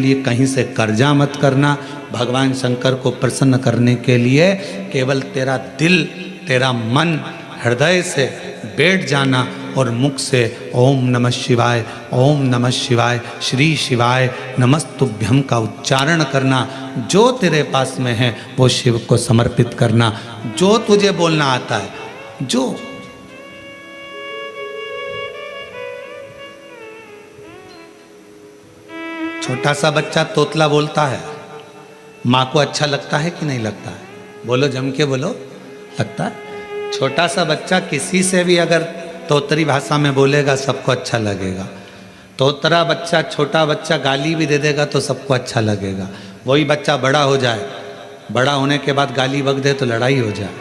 लिए कहीं से कर्जा मत करना। भगवान शंकर को प्रसन्न करने के लिए केवल तेरा दिल, तेरा मन हृदय से बैठ जाना और मुख से ओम नमः शिवाय, ओम नमः शिवाय, श्री शिवाय नमस्तुभ्यम का उच्चारण करना। जो तेरे पास में है वो शिव को समर्पित करना। जो तुझे बोलना आता है, जो छोटा सा बच्चा तोतला बोलता है, माँ को अच्छा लगता है कि नहीं लगता है? बोलो, जम के बोलो, लगता है। छोटा सा बच्चा किसी से भी अगर तोतरी भाषा में बोलेगा सबको अच्छा लगेगा। तोतरा बच्चा, छोटा बच्चा गाली भी दे देगा तो सबको अच्छा लगेगा। वही बच्चा बड़ा हो जाए, बड़ा होने के बाद गाली बक दे तो लड़ाई हो जाए।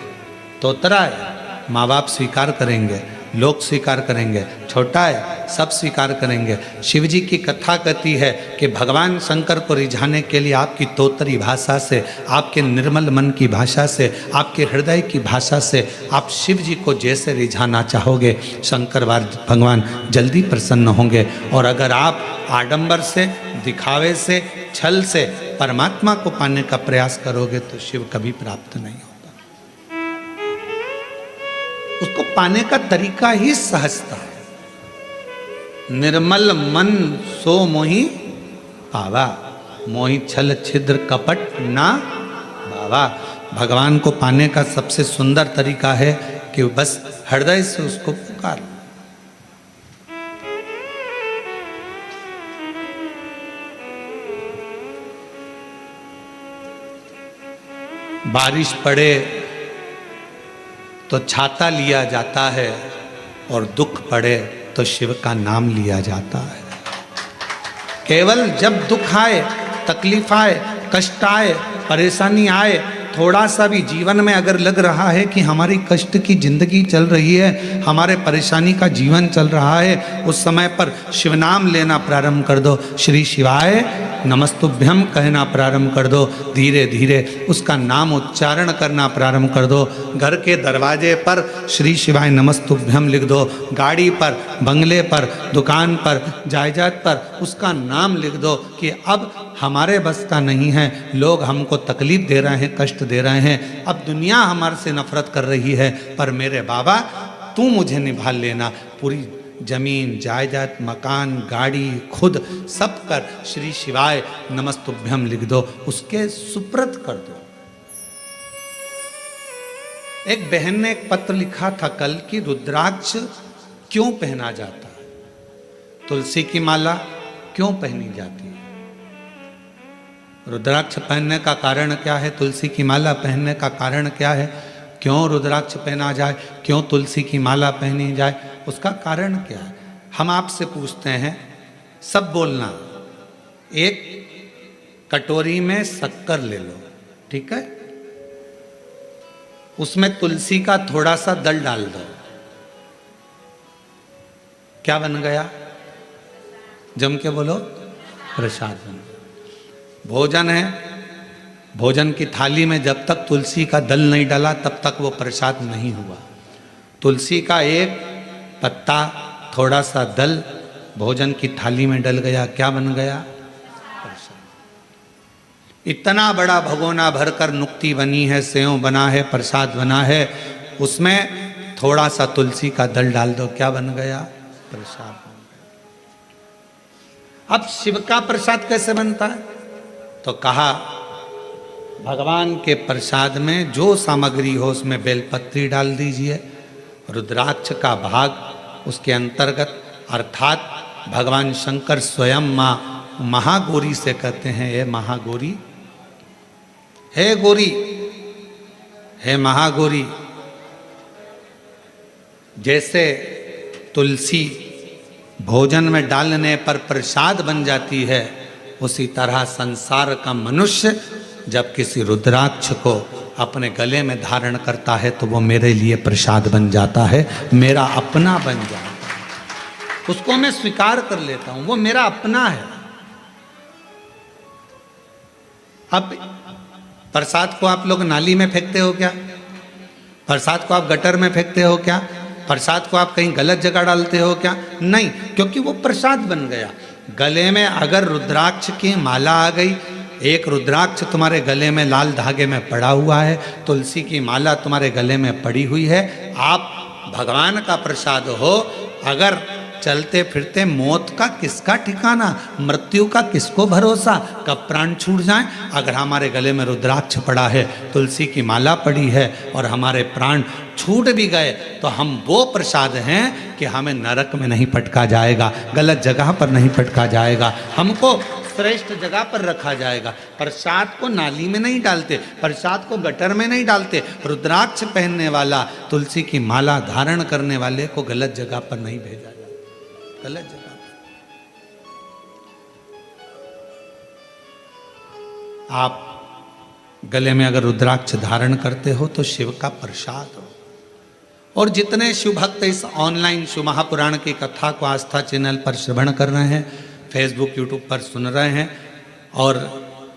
तोतरा है, माँ बाप स्वीकार करेंगे, लोग स्वीकार करेंगे। छोटा है, सब स्वीकार करेंगे। शिव जी की कथा कहती है कि भगवान शंकर को रिझाने के लिए आपकी तोतरी भाषा से, आपके निर्मल मन की भाषा से, आपके हृदय की भाषा से आप शिव जी को जैसे रिझाना चाहोगे, शंकर भगवान जल्दी प्रसन्न होंगे। और अगर आप आडंबर से, दिखावे से, छल से परमात्मा को पाने का प्रयास करोगे तो शिव कभी प्राप्त नहीं होगा। उसको पाने का तरीका ही सहजता है। निर्मल मन सो मोहि पावा, मोहि छल छिद्र कपट ना बावा। भगवान को पाने का सबसे सुंदर तरीका है कि बस हृदय से उसको पुकार। बारिश पड़े तो छाता लिया जाता है और दुख पड़े तो शिव का नाम लिया जाता है। केवल जब दुख आए, तकलीफ आए, कष्ट आए, परेशानी आए, थोड़ा सा भी जीवन में अगर लग रहा है कि हमारी कष्ट की जिंदगी चल रही है, हमारे परेशानी का जीवन चल रहा है, उस समय पर शिव नाम लेना प्रारंभ कर दो। श्री शिवाय नमस्तुभ्यम कहना प्रारंभ कर दो। धीरे धीरे उसका नाम उच्चारण करना प्रारंभ कर दो। घर के दरवाजे पर श्री शिवाय नमस्तुभ्यम लिख दो। गाड़ी पर, बंगले पर, दुकान पर, जायदाद पर उसका नाम लिख दो कि अब हमारे बस का नहीं है, लोग हमको तकलीफ दे रहे हैं, कष्ट दे रहे हैं, अब दुनिया हमारे से नफरत कर रही है, पर मेरे बाबा तू मुझे निभा लेना। पूरी जमीन, जायदाद, मकान, गाड़ी, खुद सब कर श्री शिवाय नमस्तुभ्यम लिख दो, उसके सुप्रत कर दो। एक बहन ने एक पत्र लिखा था कल कि रुद्राक्ष क्यों पहना जाता है, तुलसी की माला क्यों पहनी जाती है? रुद्राक्ष पहनने का कारण क्या है? तुलसी की माला पहनने का कारण क्या है? क्यों रुद्राक्ष पहना जाए, क्यों तुलसी की माला पहनी जाए, उसका कारण क्या है? हम आपसे पूछते हैं, सब बोलना। एक कटोरी में शक्कर ले लो, ठीक है, उसमें तुलसी का थोड़ा सा दल डाल दो, क्या बन गया? जम के बोलो, प्रसाद बन गया। भोजन है, भोजन की थाली में जब तक तुलसी का दल नहीं डाला तब तक वो प्रसाद नहीं हुआ। तुलसी का एक पत्ता, थोड़ा सा दल भोजन की थाली में डल गया, क्या बन गया? प्रसाद। इतना बड़ा भगोना भरकर नुक्ति बनी है, सेव बना है, प्रसाद बना है, उसमें थोड़ा सा तुलसी का दल डाल दो, क्या बन गया? प्रसाद बन गया। अब शिव का प्रसाद कैसे बनता है? तो कहा भगवान के प्रसाद में जो सामग्री हो उसमें बेलपत्री डाल दीजिए, रुद्राक्ष का भाग उसके अंतर्गत, अर्थात भगवान शंकर स्वयं माँ महागौरी से कहते हैं, हे महागौरी, हे गौरी, हे महागौरी। जैसे तुलसी भोजन में डालने पर प्रसाद बन जाती है, उसी तरह संसार का मनुष्य जब किसी रुद्राक्ष को अपने गले में धारण करता है तो वो मेरे लिए प्रसाद बन जाता है, मेरा अपना बन जाता है। उसको मैं स्वीकार कर लेता हूं, वो मेरा अपना है। अब प्रसाद को आप लोग नाली में फेंकते हो क्या? प्रसाद को आप गटर में फेंकते हो क्या? प्रसाद को आप कहीं गलत जगह डालते हो क्या? नहीं, क्योंकि वो प्रसाद बन गया। गले में अगर रुद्राक्ष की माला आ गई, एक रुद्राक्ष तुम्हारे गले में लाल धागे में पड़ा हुआ है, तुलसी की माला तुम्हारे गले में पड़ी हुई है, आप भगवान का प्रसाद हो। अगर चलते फिरते मौत का किसका ठिकाना, मृत्यु का किसको भरोसा, कब प्राण छूट जाए। अगर हमारे गले में रुद्राक्ष पड़ा है, तुलसी की माला पड़ी है और हमारे प्राण छूट भी गए, तो हम वो प्रसाद हैं कि हमें नरक में नहीं पटका जाएगा, गलत जगह पर नहीं पटका जाएगा, हमको श्रेष्ठ जगह पर रखा जाएगा। प्रसाद को नाली में नहीं डालते, प्रसाद को गटर में नहीं डालते। रुद्राक्ष पहनने वाला, तुलसी की माला धारण करने वाले को गलत जगह पर नहीं भेजा जाता, गलत जगह पर। आप गले में अगर रुद्राक्ष धारण करते हो तो शिव का प्रसाद हो। और जितने शिव भक्त इस ऑनलाइन शिव महापुराण की कथा को आस्था चैनल पर श्रवण कर रहे हैं, फेसबुक यूट्यूब पर सुन रहे हैं और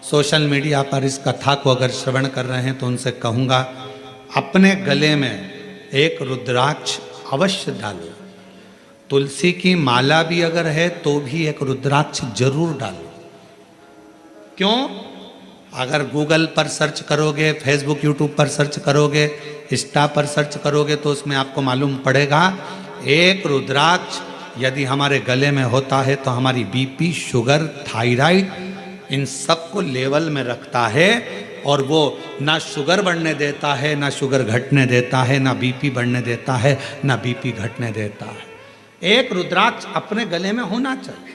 सोशल मीडिया पर इस कथा को अगर श्रवण कर रहे हैं, तो उनसे कहूँगा अपने गले में एक रुद्राक्ष अवश्य डालो। तुलसी की माला भी अगर है तो भी एक रुद्राक्ष जरूर डालो। क्यों? अगर गूगल पर सर्च करोगे, फेसबुक यूट्यूब पर सर्च करोगे, इंस्टा पर सर्च करोगे, तो उसमें आपको मालूम पड़ेगा एक रुद्राक्ष यदि हमारे गले में होता है तो हमारी बीपी, शुगर, थायराइड, इन सब को लेवल में रखता है। और वो ना शुगर बढ़ने देता है, ना शुगर घटने देता है, ना बीपी बढ़ने देता है, ना बीपी घटने देता है। एक रुद्राक्ष अपने गले में होना चाहिए।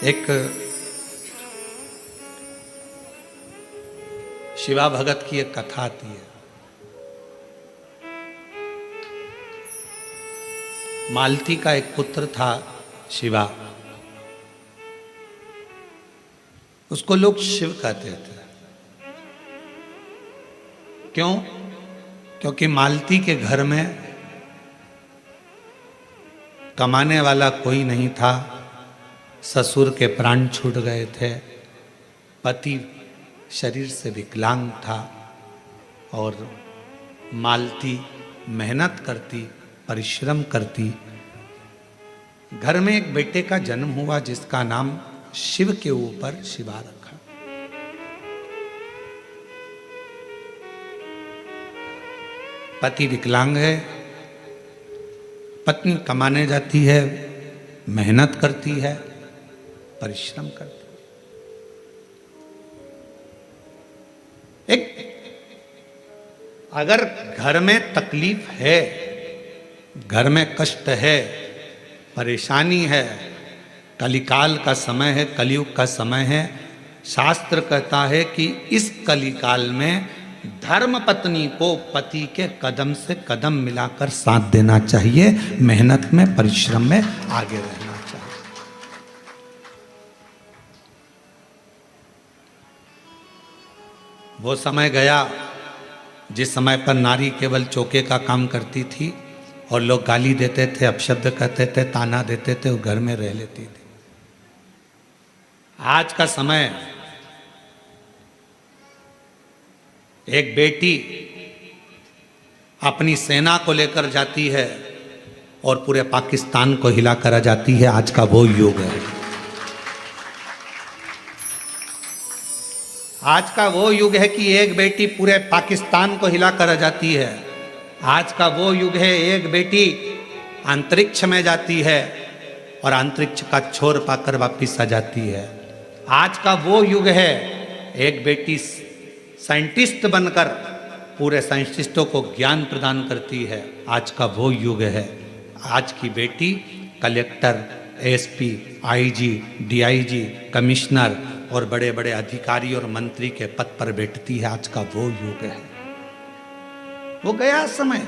एक शिवा भगत की एक कथा आती है। मालती का एक पुत्र था शिवा, उसको लोग शिव कहते थे। क्यों? क्योंकि मालती के घर में कमाने वाला कोई नहीं था, ससुर के प्राण छूट गए थे, पति शरीर से विकलांग था और मालती मेहनत करती, परिश्रम करती। घर में एक बेटे का जन्म हुआ जिसका नाम शिव के ऊपर शिवा रखा। पति विकलांग है, पत्नी कमाने जाती है, मेहनत करती है, परिश्रम करती है। एक अगर घर में तकलीफ है, घर में कष्ट है, परेशानी है, कलिकाल का समय है, कलयुग का समय है, शास्त्र कहता है कि इस कलिकाल में धर्म पत्नी को पति के कदम से कदम मिलाकर साथ देना चाहिए, मेहनत में, परिश्रम में आगे रहना चाहिए। वो समय गया जिस समय पर नारी केवल चौके का काम करती थी और लोग गाली देते थे, अपशब्द कहते थे, ताना देते थे, वो घर में रह लेती थी। आज का समय एक बेटी अपनी सेना को लेकर जाती है और पूरे पाकिस्तान को हिला कर आ जाती है। आज का वो युग है। आज का वो युग है कि एक बेटी पूरे पाकिस्तान को हिला कर आ जाती है। आज का वो युग है एक बेटी अंतरिक्ष में जाती है और अंतरिक्ष का छोर पाकर वापिस आ जाती है। आज का वो युग है एक बेटी साइंटिस्ट बनकर पूरे साइंटिस्टों को ज्ञान प्रदान करती है। आज का वो युग है। आज की बेटी collector, SP, IG, DIG, commissioner और बड़े बड़े अधिकारी और मंत्री के पद पर बैठती है। आज का वो युग है। वो गया समय,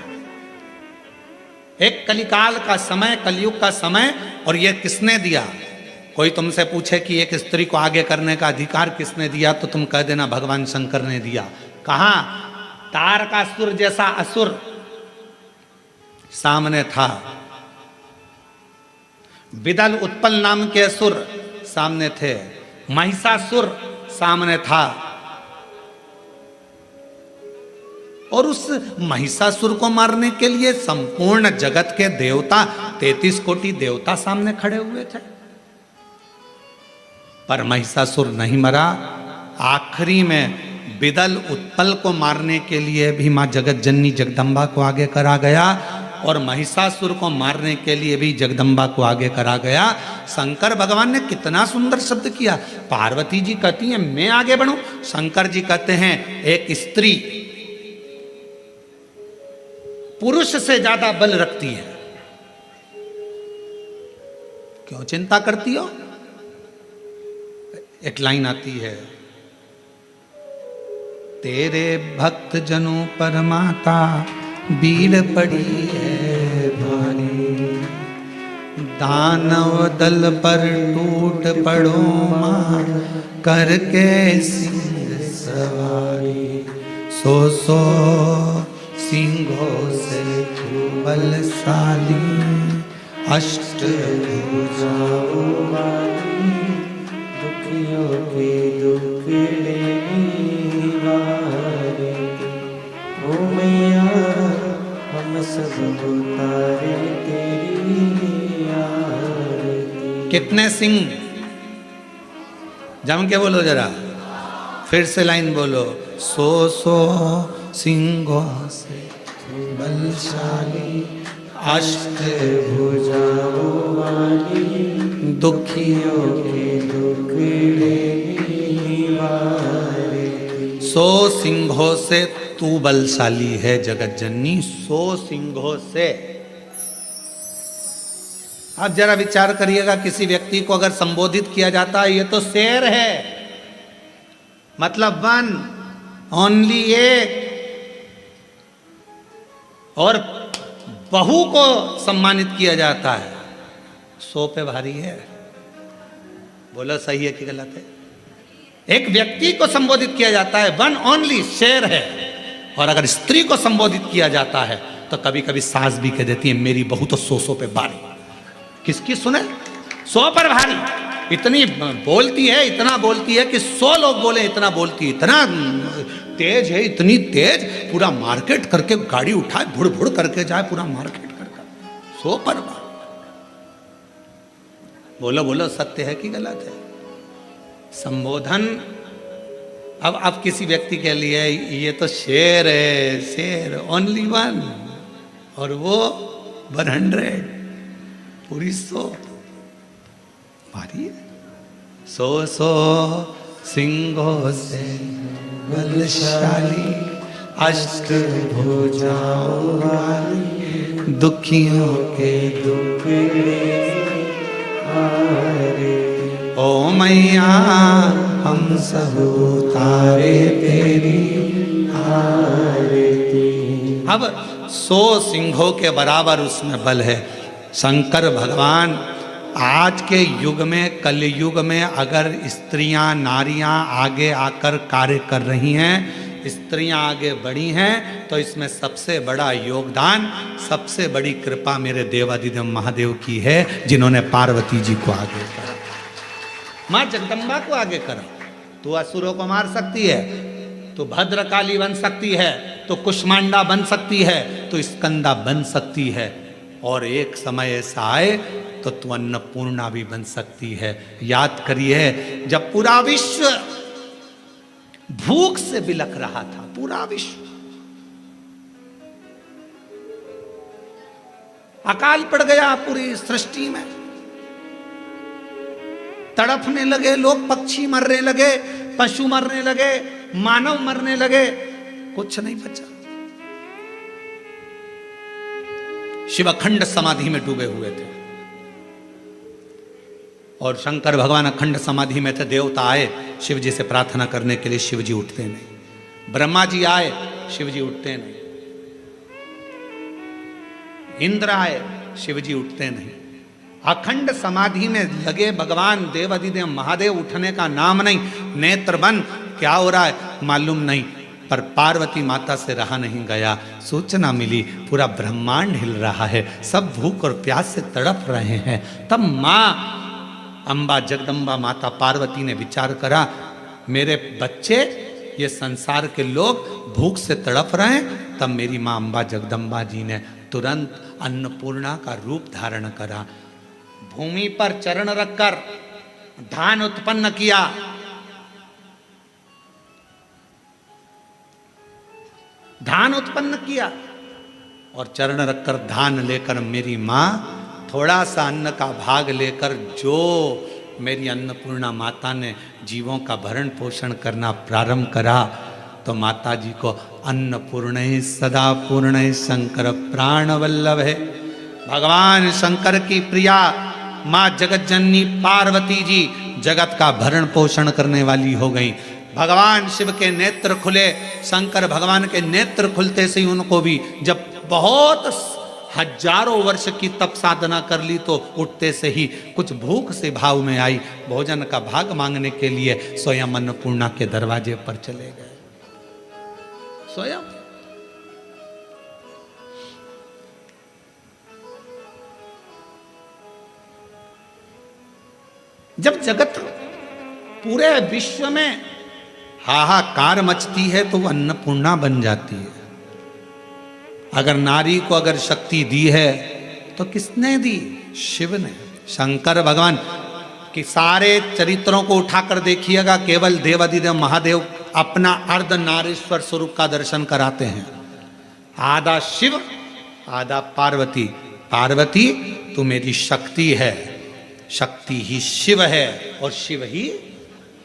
एक कलिकाल का समय, कलयुग का समय। और ये किसने दिया? कोई तुमसे पूछे कि एक स्त्री को आगे करने का अधिकार किसने दिया, तो तुम कह देना भगवान शंकर ने दिया। कहां? तारकासुर जैसा असुर सामने था, विदल उत्पल नाम के असुर सामने थे, महिषासुर सामने था और उस महिषासुर को मारने के लिए संपूर्ण जगत के देवता 33 कोटि देवता सामने खड़े हुए थे, पर महिषासुर नहीं मरा। आखिरी में बिदल उत्पल को मारने के लिए भी मां जगत जननी जगदम्बा को आगे करा गया और महिषासुर को मारने के लिए भी जगदम्बा को आगे करा गया। शंकर भगवान ने कितना सुंदर शब्द किया। पार्वती जी कहती हैं मैं आगे बढ़ूं, शंकर जी कहते हैं एक स्त्री पुरुष से ज्यादा बल रखती है, क्यों चिंता करती हो। एक लाइन आती है, तेरे भक्त जनों पर माता बीड़ पड़ी है भारी, दानव दल पर टूट पड़ो मां करके सिंह सवारी, सो सिंहों से बलशाली, अष्ट भुजाओं वाली, दुखियों के दुख लेने वाली, ओ मैया हम सब उतारे तेरी आरती। कितने सिंह, जम के बोलो जरा, फिर से लाइन बोलो, सो सिंहों से बलशाली, अष्ट भुजाओं वाली, दुखियों के दुख लेने वाली। 100 सिंहों से तू बलशाली है जगत जननी, 100 सिंहों से। आप जरा विचार करिएगा, किसी व्यक्ति को अगर संबोधित किया जाता है ये तो शेर है, मतलब वन ओनली एक, और बहू को सम्मानित किया जाता है 100 पे भारी है। बोलो सही है कि गलत है। एक व्यक्ति को संबोधित किया जाता है वन ओनली, शेर है, और अगर स्त्री को संबोधित किया जाता है तो कभी कभी सास भी कह देती है मेरी बहू तो 100 पे भारी। किसकी सुने, 100 पर भारी। इतनी बोलती है, इतना बोलती है कि 100 लोग बोले इतना बोलती है, इतना तेज है, इतनी तेज, पूरा मार्केट करके गाड़ी उठाए भुड़ भुड़ करके जाए, पूरा मार्केट करके 100 पर भारी। बोलो बोलो सत्य है कि गलत है। संबोधन, अब किसी व्यक्ति के लिए ये तो शेर है, शेर ओनली वन, और वो 100, पूरी 100 भारी है। 100 सिंहों से बलशाली, अष्ट भुजाओं वाली, दुखियों के दुख हारे, ओ मैया हम सब उतारे तेरी आरती। अब 100 सिंहों के बराबर उसमें बल है। शंकर भगवान आज के युग में, कलयुग में, अगर स्त्रियां नारियां आगे आकर कार्य कर रही हैं, स्त्रियां आगे बढ़ी हैं, तो इसमें सबसे बड़ा योगदान, सबसे बड़ी कृपा मेरे देवादिदेव महादेव की है, जिन्होंने पार्वती जी को आगे करा, मां जगदम्बा को आगे करा। तू असुरों को मार सकती है, तो भद्रकाली बन सकती है, तो कुष्मांडा बन सकती है, तो स्कंदा बन सकती है, और एक समय ऐसा आए तो तू अन्नपूर्णा भी बन सकती है। याद करिए जब पूरा विश्व भूख से बिलख रहा था, पूरा विश्व, अकाल पड़ गया पूरी सृष्टि में, तड़पने लगे लोग, पक्षी मरने लगे, पशु मरने लगे, मानव मरने लगे, कुछ नहीं बचा। शिव अखंड समाधि में डूबे हुए थे और शंकर भगवान अखंड समाधि में थे। देवता आए शिव जी से प्रार्थना करने के लिए, शिव जी उठते नहीं। ब्रह्मा जी आए, शिव जी उठते नहीं। इंद्र आए, शिव जी उठते नहीं। अखंड समाधि में लगे भगवान देवादिदेव महादेव, उठने का नाम नहीं। नेत्र बंद, क्या हो रहा है मालूम नहीं, पर पार्वती माता से रहा नहीं गया। सूचना मिली पूरा ब्रह्मांड हिल रहा है, सब भूख और प्यास से तड़प रहे हैं। तब माँ अम्बा जगदम्बा माता पार्वती ने विचार करा, मेरे बच्चे ये संसार के लोग भूख से तड़प रहे हैं। तब मेरी माँ अम्बा जगदम्बा जी ने तुरंत अन्नपूर्णा का रूप धारण करा, भूमि पर चरण रखकर धान उत्पन्न किया। धान उत्पन्न किया और चरण रखकर धान लेकर मेरी माँ थोड़ा सा अन्न का भाग लेकर, जो मेरी अन्नपूर्णा माता ने जीवों का भरण पोषण करना प्रारंभ करा, तो माता जी को अन्नपूर्ण सदा पूर्ण शंकर प्राण वल्लभ है। भगवान शंकर की प्रिया माँ जगत जननी पार्वती जी जगत का भरण पोषण करने वाली हो गई। भगवान शिव के नेत्र खुले, शंकर भगवान के नेत्र खुलते से ही उनको भी, जब बहुत हजारों वर्ष की तप साधना कर ली तो उठते से ही कुछ भूख से भाव में आई, भोजन का भाग मांगने के लिए स्वयं अन्नपूर्णा के दरवाजे पर चले गए। स्वयं जब जगत पूरे विश्व में हाहाकार मचती है तो वो अन्नपूर्णा बन जाती है। अगर नारी को अगर शक्ति दी है तो किसने दी? शिव ने। शंकर भगवान के सारे चरित्रों को उठाकर देखिएगा, केवल देवाधिदेव महादेव अपना अर्ध नारीश्वर स्वरूप का दर्शन कराते हैं। आधा शिव आधा पार्वती। पार्वती तू मेरी शक्ति है, शक्ति ही शिव है और शिव ही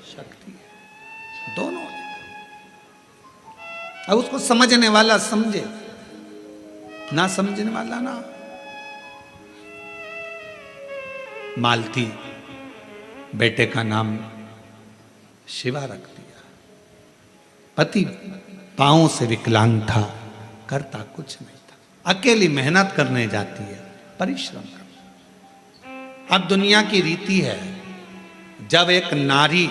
शक्ति है, दोनों। अब उसको समझने वाला समझे, ना समझने वाला ना। मालती बेटे का नाम शिवा रख दिया। पति पांव से विकलांग था, करता कुछ नहीं था, अकेली मेहनत करने जाती है, परिश्रम कर। अब दुनिया की रीति है, जब एक नारी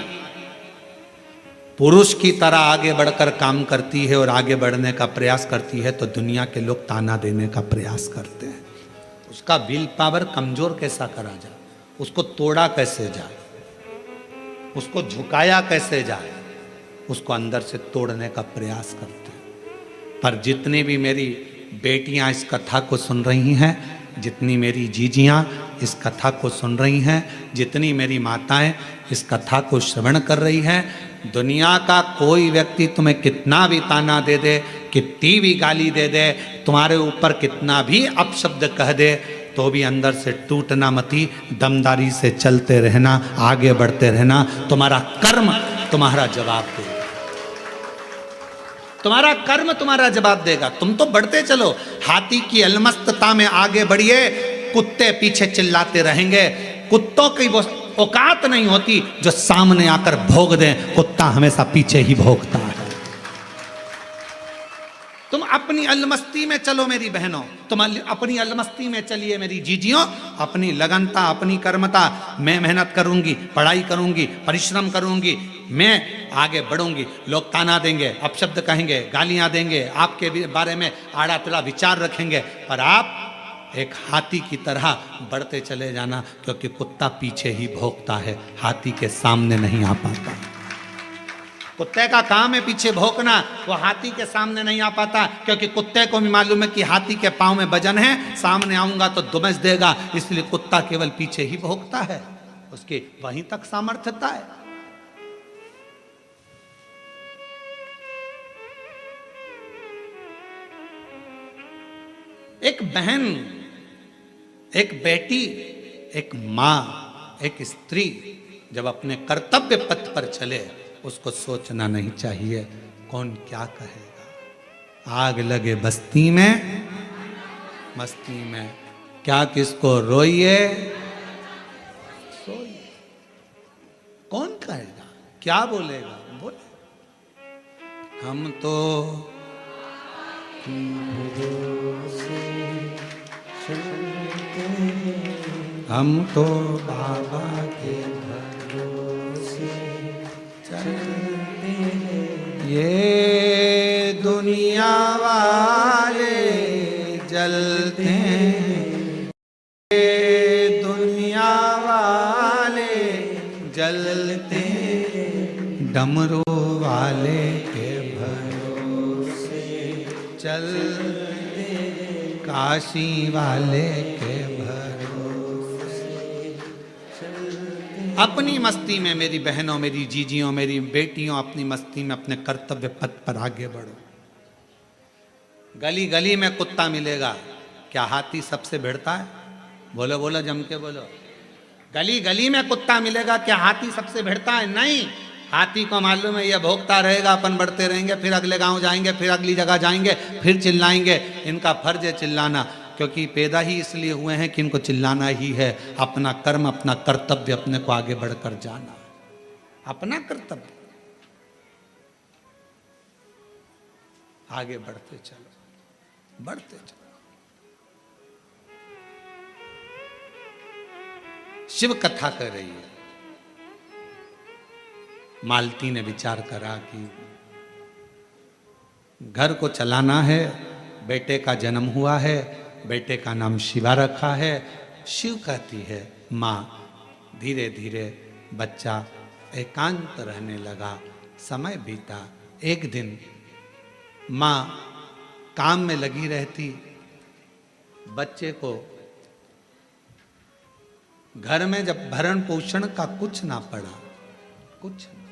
पुरुष की तरह आगे बढ़कर काम करती है और आगे बढ़ने का प्रयास करती है तो दुनिया के लोग ताना देने का प्रयास करते हैं। उसका विल पावर कमजोर कैसा करा जाए, उसको तोड़ा कैसे जाए, उसको झुकाया कैसे जाए, उसको अंदर से तोड़ने का प्रयास करते हैं। पर जितनी भी मेरी बेटियां इस कथा को सुन रही हैं, जितनी मेरी जीजियां इस कथा को सुन रही हैं, जितनी मेरी माताएं इस कथा को श्रवण कर रही हैं, दुनिया का कोई व्यक्ति तुम्हें कितना भी ताना दे दे, कितनी भी गाली दे दे, तुम्हारे ऊपर कितना भी अपशब्द कह दे, तो भी अंदर से टूटना मती, दमदारी से चलते रहना, आगे बढ़ते रहना। तुम्हारा कर्म तुम्हारा जवाब देगा, तुम्हारा कर्म तुम्हारा जवाब देगा। तुम तो बढ़ते चलो, हाथी की अलमस्तता में आगे बढ़िए, कुत्ते पीछे चिल्लाते रहेंगे। कुत्तों की वो औकात नहीं होती जो सामने आकर भोग दें, कुत्ता हमेशा पीछे ही भोगता है। तुम अपनी अलमस्ती में चलो मेरी बहनों, तुम अपनी अलमस्ती में चलिए मेरी जीजियों, अपनी लगनता, अपनी कर्मता। मैं मेहनत करूंगी, पढ़ाई करूंगी, परिश्रम करूंगी, मैं आगे बढ़ूंगी। लोग ताना देंगे, अपशब्द कहेंगे, गालियां देंगे, आपके बारे में आड़ा टेढ़ा विचार रखेंगे, पर आप एक हाथी की तरह बढ़ते चले जाना, क्योंकि कुत्ता पीछे ही भौंकता है, हाथी के सामने नहीं आ पाता। कुत्ते का काम है पीछे भौंकना, वो हाथी के सामने नहीं आ पाता, क्योंकि कुत्ते को भी मालूम है कि हाथी के पांव में वजन है, सामने आऊंगा तो दुमस देगा, इसलिए कुत्ता केवल पीछे ही भौंकता है, उसकी वहीं तक सामर्थ्यता है। एक बहन, एक बेटी, एक मां, एक स्त्री जब अपने कर्तव्य पथ पर चले, उसको सोचना नहीं चाहिए कौन क्या कहेगा। आग लगे बस्ती में, मस्ती में, क्या किसको रोइए सोइए, कौन कहेगा, क्या बोलेगा, बोले। हम तो हम तो बाबा के भरोसे चलते हैं, ये दुनिया वाले जलते हैं, ये दुनिया वाले डमरू वाले के भरोसे चल, काशी वाले के भरोसे चल। अपनी मस्ती में मेरी बहनों, मेरी जीजियों, मेरी बेटियों, अपनी मस्ती में अपने कर्तव्य पथ पर आगे बढ़ो। गली गली में कुत्ता मिलेगा, क्या हाथी सबसे भिड़ता है? बोलो बोलो, जम के बोलो। गली गली में कुत्ता मिलेगा, क्या हाथी सबसे भिड़ता है? नहीं। हाथी को मालूम है यह भोगता रहेगा, अपन बढ़ते रहेंगे, फिर अगले गांव जाएंगे, फिर अगली जगह जाएंगे, फिर चिल्लाएंगे। इनका फर्ज है चिल्लाना, क्योंकि पैदा ही इसलिए हुए हैं कि इनको चिल्लाना ही है। अपना कर्म, अपना कर्तव्य, अपने को आगे बढ़कर जाना, अपना कर्तव्य, आगे बढ़ते चलो, बढ़ते चलो। शिव कथा कर रही है। मालती ने विचार करा कि घर को चलाना है, बेटे का जन्म हुआ है, बेटे का नाम शिवा रखा है। शिव कहती है माँ। धीरे धीरे बच्चा एकांत रहने लगा, समय बीता। एक दिन माँ काम में लगी रहती, बच्चे को घर में जब भरण पोषण का कुछ ना पड़ा, कुछ नहीं।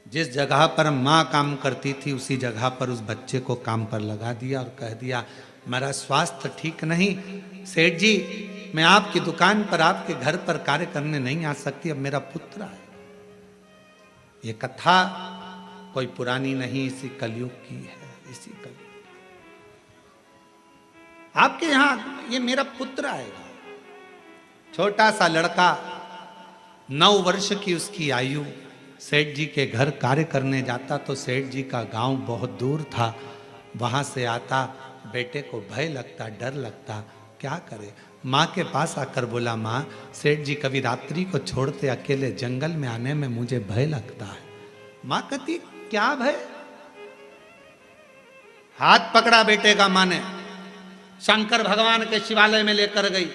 जिस जगह पर माँ काम करती थी उसी जगह पर उस बच्चे को काम पर लगा दिया और कह दिया मेरा स्वास्थ्य ठीक नहीं, सेठ जी मैं आपकी दुकान पर, आपके घर पर कार्य करने नहीं आ सकती, अब मेरा पुत्र है। ये कथा कोई पुरानी नहीं, इसी कलयुग की है, इसी कलयुग। आपके यहां ये मेरा पुत्र आएगा। छोटा सा लड़का, 9 वर्ष की उसकी आयु, सेठ जी के घर कार्य करने जाता तो सेठ जी का गांव बहुत दूर था। वहां से आता, बेटे को भय लगता, डर लगता, क्या करे। माँ के पास आकर बोला माँ, सेठ जी कभी रात्रि को छोड़ते अकेले जंगल में आने में मुझे भय लगता है। माँ कहती क्या भय? हाथ पकड़ा बेटे का माँ ने, शंकर भगवान के शिवालय में लेकर गई।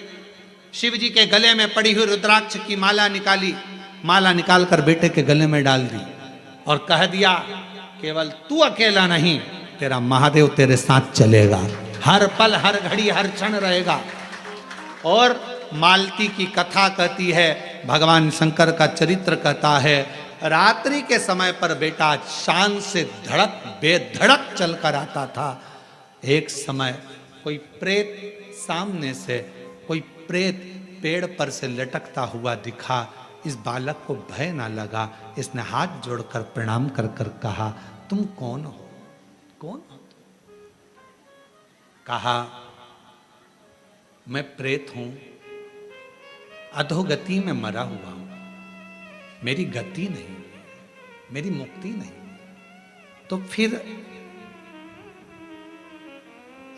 शिव जी के गले में पड़ी हुई रुद्राक्ष की माला निकाली, माला निकालकर बेटे के गले में डाल दी और कह दिया केवल तू अकेला नहीं, तेरा महादेव तेरे साथ चलेगा, हर पल हर घड़ी हर क्षण रहेगा। और मालती की कथा कहती है, भगवान शंकर का चरित्र कहता है, रात्रि के समय पर बेटा शान से धड़क बेधड़क चलकर आता था। एक समय कोई प्रेत सामने से, कोई प्रेत पेड़ पर से लटकता हुआ दिखा। इस बालक को भय ना लगा, इसने हाथ जोड़कर प्रणाम कर कर कहा तुम कौन हो? कौन हो? कहा मैं प्रेत हूं, अधोगति में मरा हुआ हूं, मेरी गति नहीं, मेरी मुक्ति नहीं। तो फिर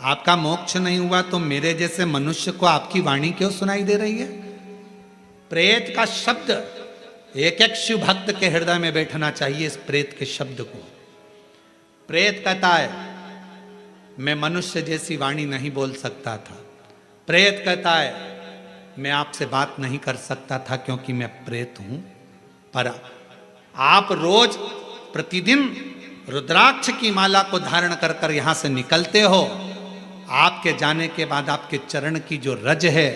आपका मोक्ष नहीं हुआ तो मेरे जैसे मनुष्य को आपकी वाणी क्यों सुनाई दे रही है? प्रेत का शब्द एक एक शिव भक्त के हृदय में बैठना चाहिए। इस प्रेत के शब्द को, प्रेत कहता है मैं मनुष्य जैसी वाणी नहीं बोल सकता था। प्रेत कहता है मैं आपसे बात नहीं कर सकता था क्योंकि मैं प्रेत हूं, पर आप रोज प्रतिदिन रुद्राक्ष की माला को धारण कर कर यहां से निकलते हो। आपके जाने के बाद आपके चरण की जो रज है,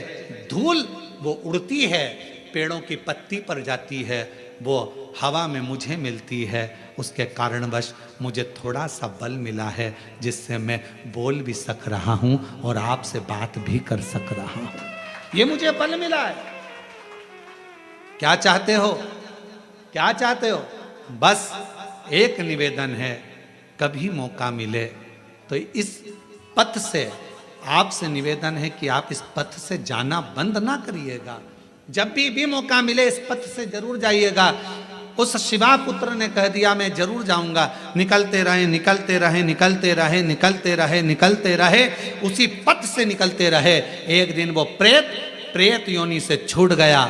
धूल, वो उड़ती है, पेड़ों की पत्ती पर जाती है, वो हवा में मुझे मिलती है। उसके कारणवश मुझे थोड़ा सा बल मिला है जिससे मैं बोल भी सक रहा हूं और आपसे बात भी कर सक रहा हूं। ये मुझे बल मिला है। क्या चाहते हो? क्या चाहते हो? बस एक निवेदन है, कभी मौका मिले तो इस पथ से, आपसे निवेदन है कि आप इस पथ से जाना बंद ना करिएगा। जब भी मौका मिले इस पथ से जरूर जाइएगा। उस शिवा पुत्र ने कह दिया मैं जरूर जाऊंगा। निकलते रहे, निकलते रहे, निकलते रहे, निकलते रहे, निकलते रहे, उसी पथ से निकलते रहे। एक दिन वो प्रेत योनि से छूट गया,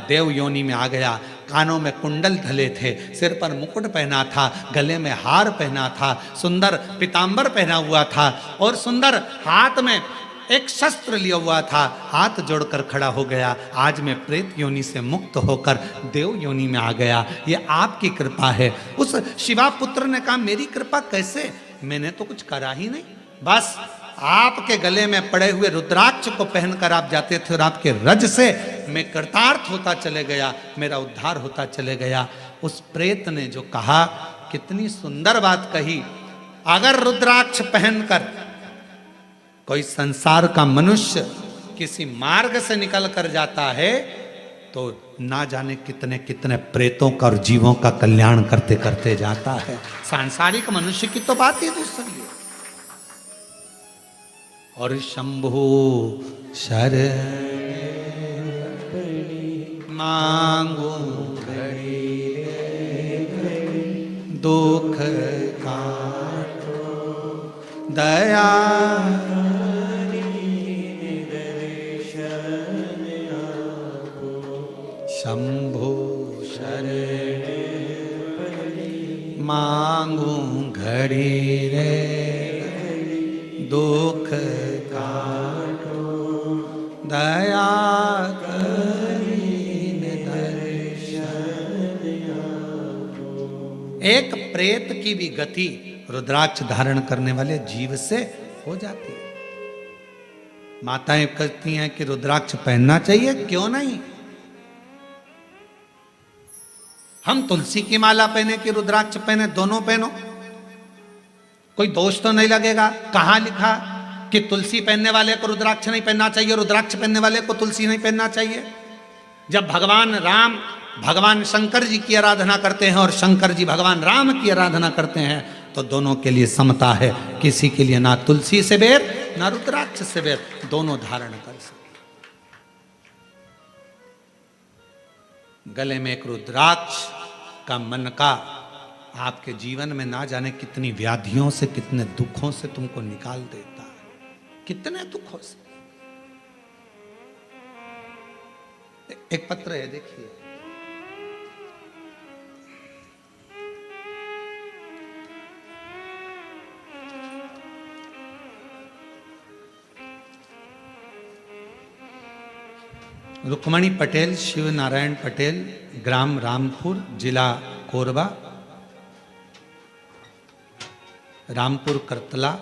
देव योनि में आ गया। कानों में कुंडल धले थे, सिर पर मुकुट पहना था, गले में हार पहना था, सुंदर पीतांबर पहना हुआ था और सुंदर हाथ में एक शस्त्र लिया हुआ था, हाथ जोड़कर खड़ा हो गया, आज मैं प्रेत योनि से मुक्त होकर देव योनि में आ गया, ये आपकी कृपा है। उस शिवा पुत्र ने कहा मेरी कृपा कैसे, मैंने तो कुछ करा ही नहीं, बस आपके गले में पड़े हुए रुद्राक्ष को पहनकर आप जाते थे और आपके रज से मैं कृतार्थ होता चले गया, मेरा उद्धार होता चले गया। उस प्रेत ने जो कहा, कितनी सुंदर बात कही, अगर रुद्राक्ष पहनकर कोई संसार का मनुष्य किसी मार्ग से निकल कर जाता है तो ना जाने कितने कितने प्रेतों का और जीवों का कल्याण करते करते जाता है। सांसारिक मनुष्य की तो बात ही दूसरी है। और शंभु शरण मांगो दुख काटो दया शंभो शरण मांगू घड़ी रे दुख काटो दया एक प्रेत की भी गति रुद्राक्ष धारण करने वाले जीव से हो जाती है। माताएं कहती हैं कि रुद्राक्ष पहनना चाहिए, क्यों नहीं। हम तुलसी की माला पहने कि रुद्राक्ष पहने, दोनों पहनो, कोई दोष तो नहीं लगेगा। कहां लिखा कि तुलसी पहनने वाले को रुद्राक्ष नहीं पहनना चाहिए, रुद्राक्ष पहनने वाले को तुलसी नहीं पहनना चाहिए। जब भगवान राम भगवान शंकर जी की आराधना करते हैं और शंकर जी भगवान राम की आराधना करते हैं तो दोनों के लिए समता है, किसी के लिए ना तुलसी से बैर ना रुद्राक्ष से बैर, दोनों धारण कर सकते। गले में एक रुद्राक्ष का मन का आपके जीवन में ना जाने कितनी व्याधियों से, कितने दुखों से तुमको निकाल देता है, कितने दुखों से। एक पत्र है, देखिए, रुक्मणी पटेल, शिव नारायण पटेल, ग्राम रामपुर, जिला कोरबा, रामपुर करतला,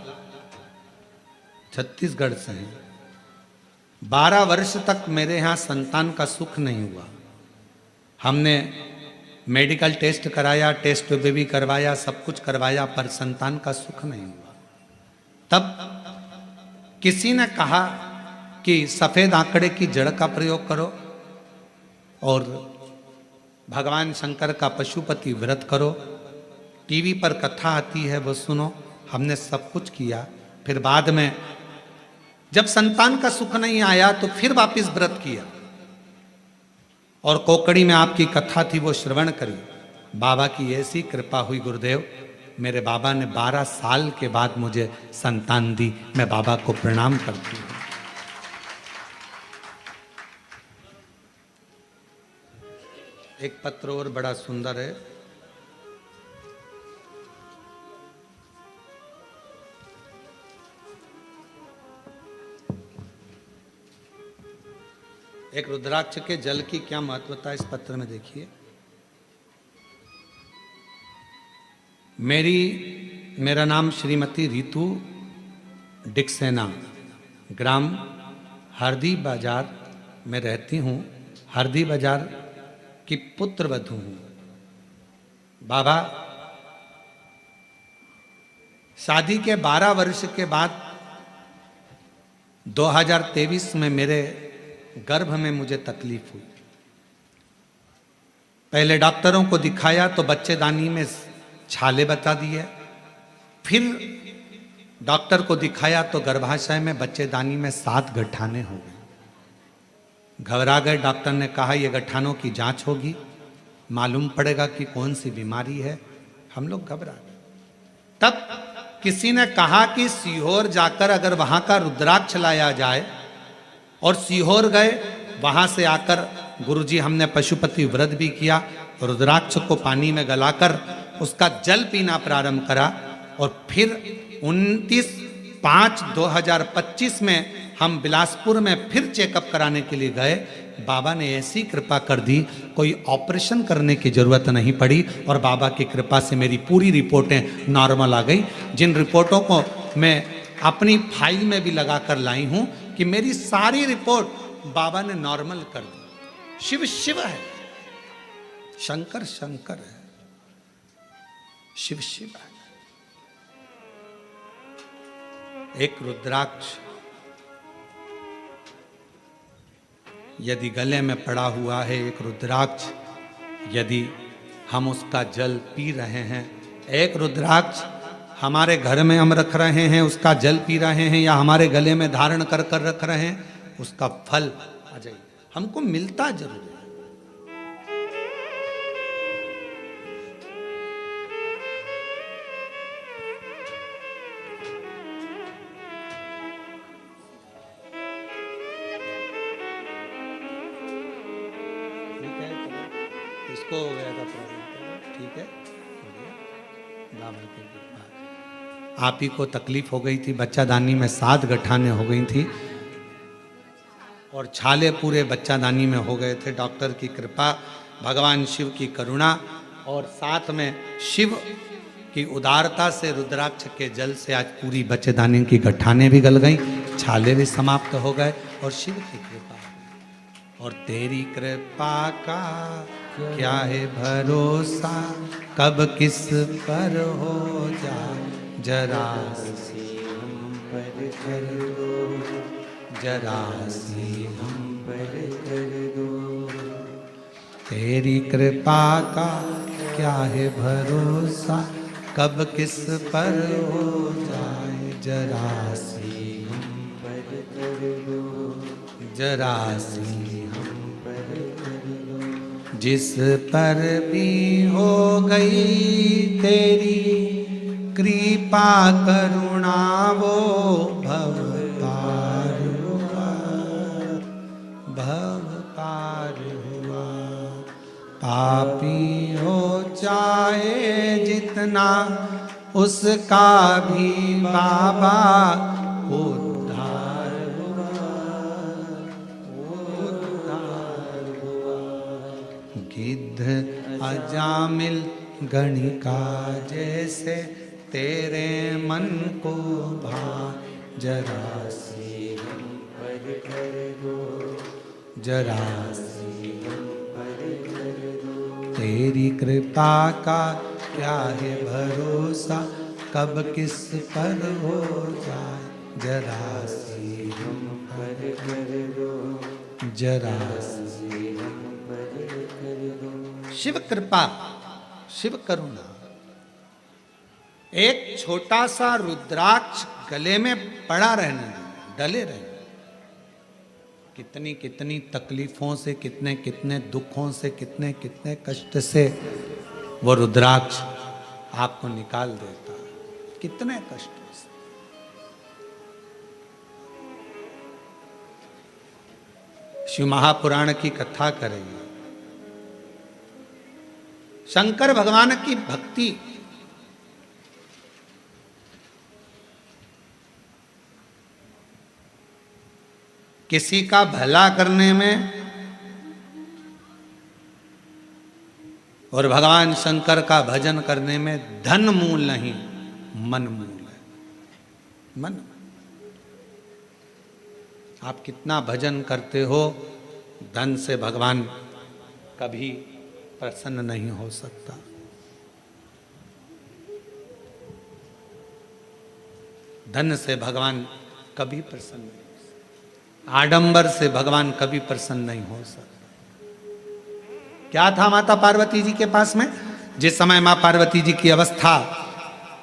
छत्तीसगढ़ से हैं। 12 वर्ष तक मेरे यहाँ संतान का सुख नहीं हुआ। हमने मेडिकल टेस्ट कराया, टेस्ट बेबी करवाया, सब कुछ करवाया, पर संतान का सुख नहीं हुआ। तब किसी ने कहा कि सफेद आंकड़े की जड़ का प्रयोग करो और भगवान शंकर का पशुपति व्रत करो, टीवी पर कथा आती है वो सुनो। हमने सब कुछ किया, फिर बाद में जब संतान का सुख नहीं आया तो फिर वापस व्रत किया और कोकड़ी में आपकी कथा थी वो श्रवण करी। बाबा की ऐसी कृपा हुई गुरुदेव, मेरे बाबा ने 12 साल के बाद मुझे संतान दी। मैं बाबा को प्रणाम करती हूँ। एक पत्र और बड़ा सुंदर है, एक रुद्राक्ष के जल की क्या महत्वता है इस पत्र में देखिए। मेरा नाम श्रीमती रितु डिक्सेना, ग्राम हरदी बाजार में रहती हूँ। हरदी बाजार की पुत्र वधू हूँ। बाबा, शादी के 12 वर्ष के बाद 2023 में मेरे गर्भ में मुझे तकलीफ हुई। पहले डॉक्टरों को दिखाया तो बच्चेदानी में छाले बता दिए, फिर डॉक्टर को दिखाया तो गर्भाशय में बच्चेदानी में 7 गठाने हो गए। घबरा गए। डॉक्टर ने कहा ये गठानों की जांच होगी, मालूम पड़ेगा कि कौन सी बीमारी है। हम लोग घबरा गए। तब किसी ने कहा कि सीहोर जाकर अगर वहां का रुद्राक्ष लाया जाए, और सीहोर गए, वहां से आकर गुरुजी हमने पशुपति व्रत भी किया, रुद्राक्ष को पानी में गलाकर उसका जल पीना प्रारंभ करा और फिर 29/5/2025 में हम बिलासपुर में फिर चेकअप कराने के लिए गए। बाबा ने ऐसी कृपा कर दी, कोई ऑपरेशन करने की ज़रूरत नहीं पड़ी और बाबा की कृपा से मेरी पूरी रिपोर्टें नॉर्मल आ गई। जिन रिपोर्टों को मैं अपनी फाइल में भी लगा कर लाई हूँ कि मेरी सारी रिपोर्ट बाबा ने नॉर्मल कर दी। शिव शिव है, शंकर शंकर है, शिव शिव है। एक रुद्राक्ष यदि गले में पड़ा हुआ है, एक रुद्राक्ष यदि हम उसका जल पी रहे हैं, एक रुद्राक्ष हमारे घर में हम रख रहे हैं, उसका जल पी रहे हैं, या हमारे गले में धारण कर कर रख रहे हैं, उसका फल आ जाए, हमको मिलता जरूर है। इसको हो गया था प्रॉब्लम, ठीक है, आप ही को तकलीफ हो गई थी, बच्चादानी में 7 गठाने हो गई थी और छाले पूरे बच्चादानी में हो गए थे। डॉक्टर की कृपा, भगवान शिव की करुणा और साथ में शिव की उदारता से रुद्राक्ष के जल से आज पूरी बच्चेदानी की गठाने भी गल गई, छाले भी समाप्त हो गए और शिव की कृपा। और तेरी कृपा का क्या है भरोसा, कब किस पर हो जाए, जरा सी हम पर कर दो, जरा सी हम पर कर दो। तेरी कृपा का क्या है भरोसा, कब किस पर हो जाए, जरा सी हम पर कर दो, जरा सी हम पर कर दो। जिस पर भी हो गई तेरी कृपा करुणा, वो भव पार हुआ, भव पार हुआ। पापी हो चाहे जितना, उसका भी बाबा उद्धार हुआ, उद्धार हुआ। गिद्ध अजामिल गणिका जैसे तेरे मन को भा, जरा सी हम पर कर दो, जरा सी हम पर कर दो। तेरी कृपा का क्या है भरोसा, कब किस पर हो जाए, जरा सी हम पर कर दो, जरा सी हम पर कर दो। शिव कृपा, शिव करुणा। एक छोटा सा रुद्राक्ष गले में पड़ा रहने, डले रहने, कितनी कितनी तकलीफों से, कितने कितने दुखों से, कितने कितने कष्ट से वो रुद्राक्ष आपको निकाल देता, कितने कष्टों से। शिव महापुराण की कथा करेंगे, शंकर भगवान की भक्ति, किसी का भला करने में और भगवान शंकर का भजन करने में धन मूल नहीं, मन मूल है। मन, आप कितना भजन करते हो, धन से भगवान कभी प्रसन्न नहीं हो सकता। धन से भगवान कभी प्रसन्न नहीं, आडंबर से भगवान कभी प्रसन्न नहीं हो सकता। क्या था माता पार्वती जी के पास में? जिस समय मां पार्वती जी की अवस्था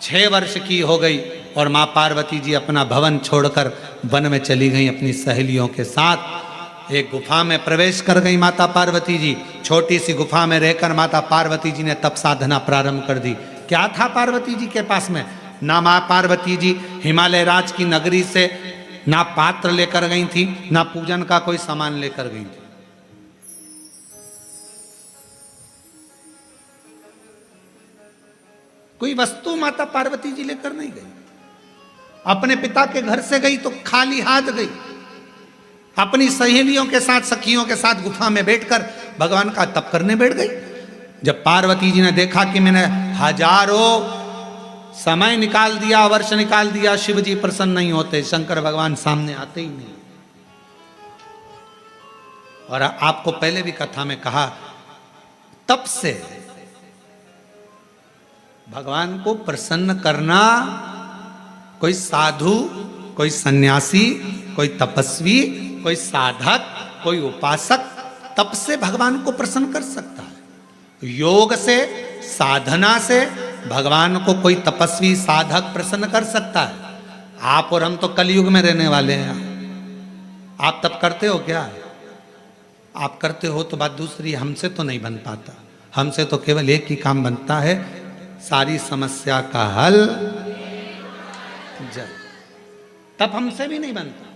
6 वर्ष की हो गई और मां पार्वती जी अपना भवन छोड़कर वन में चली गई अपनी सहेलियों के साथ। एक गुफा में प्रवेश कर गई माता पार्वती जी। छोटी सी गुफा में रहकर माता पार्वती जी ने तप साधना प्रारंभ कर दी। क्या था पार्वती जी के पास में? ना मां पार्वती जी हिमालय राज की नगरी से ना पात्र लेकर गई थी, ना पूजन का कोई सामान लेकर गई थी। कोई वस्तु माता पार्वती जी लेकर नहीं गई। अपने पिता के घर से गई तो खाली हाथ गई। अपनी सहेलियों के साथ, सखियों के साथ गुफा में बैठकर भगवान का तप करने बैठ गई। जब पार्वती जी ने देखा कि मैंने हजारों समय निकाल दिया, वर्ष निकाल दिया, शिव जी प्रसन्न नहीं होते, शंकर भगवान सामने आते ही नहीं। और आपको पहले भी कथा में कहा, तप से भगवान को प्रसन्न करना कोई साधु, कोई सन्यासी, कोई तपस्वी, कोई साधक, कोई उपासक तप से भगवान को प्रसन्न कर सकता है। योग से, साधना से भगवान को कोई तपस्वी, साधक प्रसन्न कर सकता है। आप और हम तो कलयुग में रहने वाले हैं। आप तप करते हो क्या? आप करते हो तो बात दूसरी, हमसे तो नहीं बन पाता। हमसे तो केवल एक ही काम बनता है, सारी समस्या का हल जल। तब हमसे भी नहीं बनता।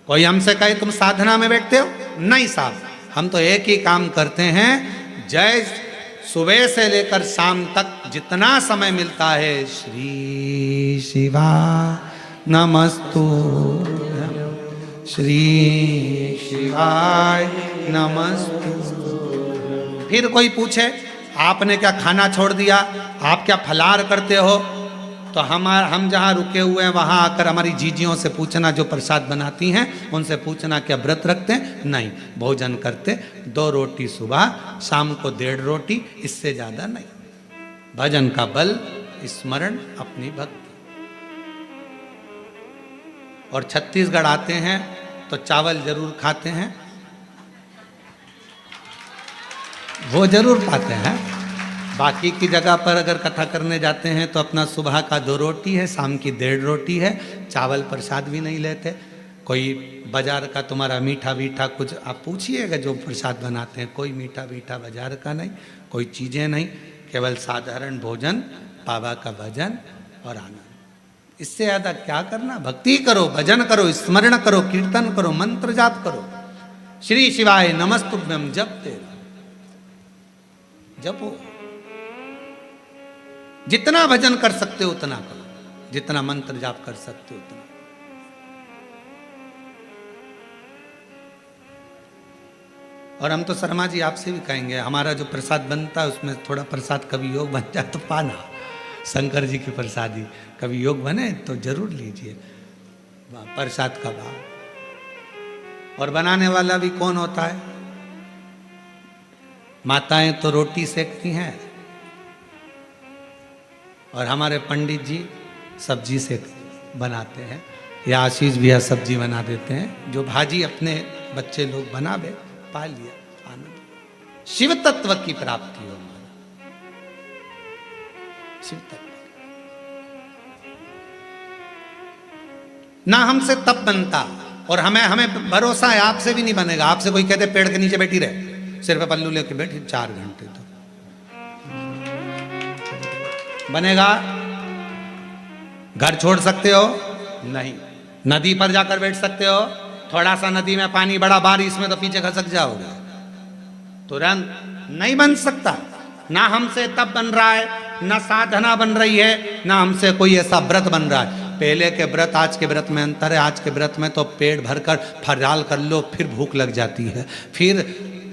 कोई हमसे कहे तुम साधना में बैठते हो, नहीं साहब, हम तो एक ही काम करते हैं। जय सुबह से लेकर शाम तक जितना समय मिलता है, श्री शिवा नमस्तु, श्री शिवाय नमस्तु। फिर कोई पूछे आपने क्या खाना छोड़ दिया, आप क्या फलाहार करते हो, तो हम जहाँ रुके हुए हैं वहाँ आकर हमारी जीजियों से पूछना, जो प्रसाद बनाती हैं उनसे पूछना क्या व्रत रखते हैं? नहीं, भोजन करते, 2 रोटी सुबह, शाम को 1.5 रोटी, इससे ज़्यादा नहीं। भजन का बल, स्मरण, अपनी भक्ति। और छत्तीसगढ़ आते हैं तो चावल जरूर खाते हैं, वो जरूर पाते हैं। बाकी की जगह पर अगर कथा करने जाते हैं तो अपना सुबह का 2 रोटी है, शाम की 1.5 रोटी है, चावल प्रसाद भी नहीं लेते। कोई बाजार का तुम्हारा मीठा मीठा कुछ आप पूछिएगा, जो प्रसाद बनाते हैं कोई मीठा मीठा बाजार का नहीं, कोई चीज़ें नहीं, केवल साधारण भोजन, बाबा का भजन और आनंद। इससे ज़्यादा क्या करना? भक्ति करो, भजन करो, स्मरण करो, कीर्तन करो, मंत्र जाप करो, श्री शिवाय नमस्तुभ्यम जपते रहो, जपो। जितना भजन कर सकते हो उतना करो, जितना मंत्र जाप कर सकते हो उतना। और हम तो शर्मा जी आपसे भी कहेंगे, हमारा जो प्रसाद बनता है उसमें थोड़ा प्रसाद कभी योग बन जाए तो पाना, शंकर जी की प्रसादी कभी योग बने तो जरूर लीजिए प्रसाद का भाव। और बनाने वाला भी कौन होता है? माताएं तो रोटी सेकती हैं और हमारे पंडित जी सब्जी से बनाते हैं, या आशीष भैया सब्जी बना देते हैं। जो भाजी अपने बच्चे लोग बनावे, पा लिया आनंद। शिव तत्व की प्राप्ति हो, शिव तत्व। ना हमसे तप बनता, और हमें भरोसा है आपसे भी नहीं बनेगा। आपसे कोई कहते पेड़ के नीचे बैठी रहे, सिर पे पल्लू लेके बैठी 4 घंटे, तो बनेगा? घर छोड़ सकते हो? नहीं। नदी पर जाकर बैठ सकते हो? थोड़ा सा नदी में पानी बड़ा, बारिश में तो पीछे खसक जाओगे, तुरंत नहीं बन सकता। ना हमसे तप बन रहा है, ना साधना बन रही है, ना हमसे कोई ऐसा व्रत बन रहा है। पहले के व्रत आज के व्रत में अंतर है। आज के व्रत में तो पेट भरकर फराल कर लो, फिर भूख लग जाती है, फिर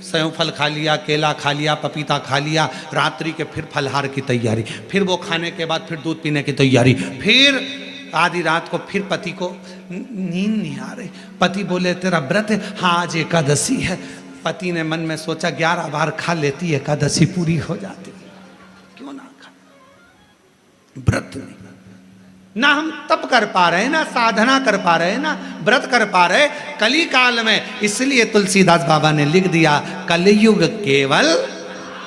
सेव फल खा लिया, केला खा लिया, पपीता खा लिया, रात्रि के फिर फलहार की तैयारी, फिर वो खाने के बाद फिर दूध पीने की तैयारी, फिर आधी रात को फिर पति को नींद नहीं आ रही, पति बोले तेरा व्रत है, हाँ आज एकादशी है। पति ने मन में सोचा 11 बार खा लेती, एकादशी पूरी हो जाती, क्यों ना खा। व्रत नहीं, ना हम तप कर पा रहे, ना साधना कर पा रहे, ना व्रत कर पा रहे कली काल में। इसलिए तुलसीदास बाबा ने लिख दिया, कलयुग केवल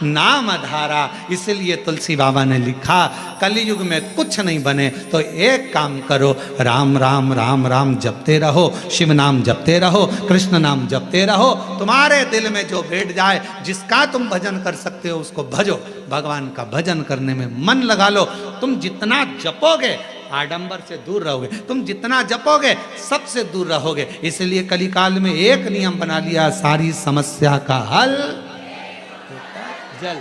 नाम धारा। इसलिए तुलसी बाबा ने लिखा, कलयुग में कुछ नहीं बने तो एक काम करो, राम राम राम राम जपते रहो, शिव नाम जपते रहो, कृष्ण नाम जपते रहो। तुम्हारे दिल में जो बैठ जाए, जिसका तुम भजन कर सकते हो उसको भजो। भगवान का भजन करने में मन लगा लो। तुम जितना जपोगे आडंबर से दूर रहोगे, तुम जितना जपोगे सबसे दूर रहोगे। इसलिए कलिकाल में एक नियम बना लिया, सारी समस्या का हल जल।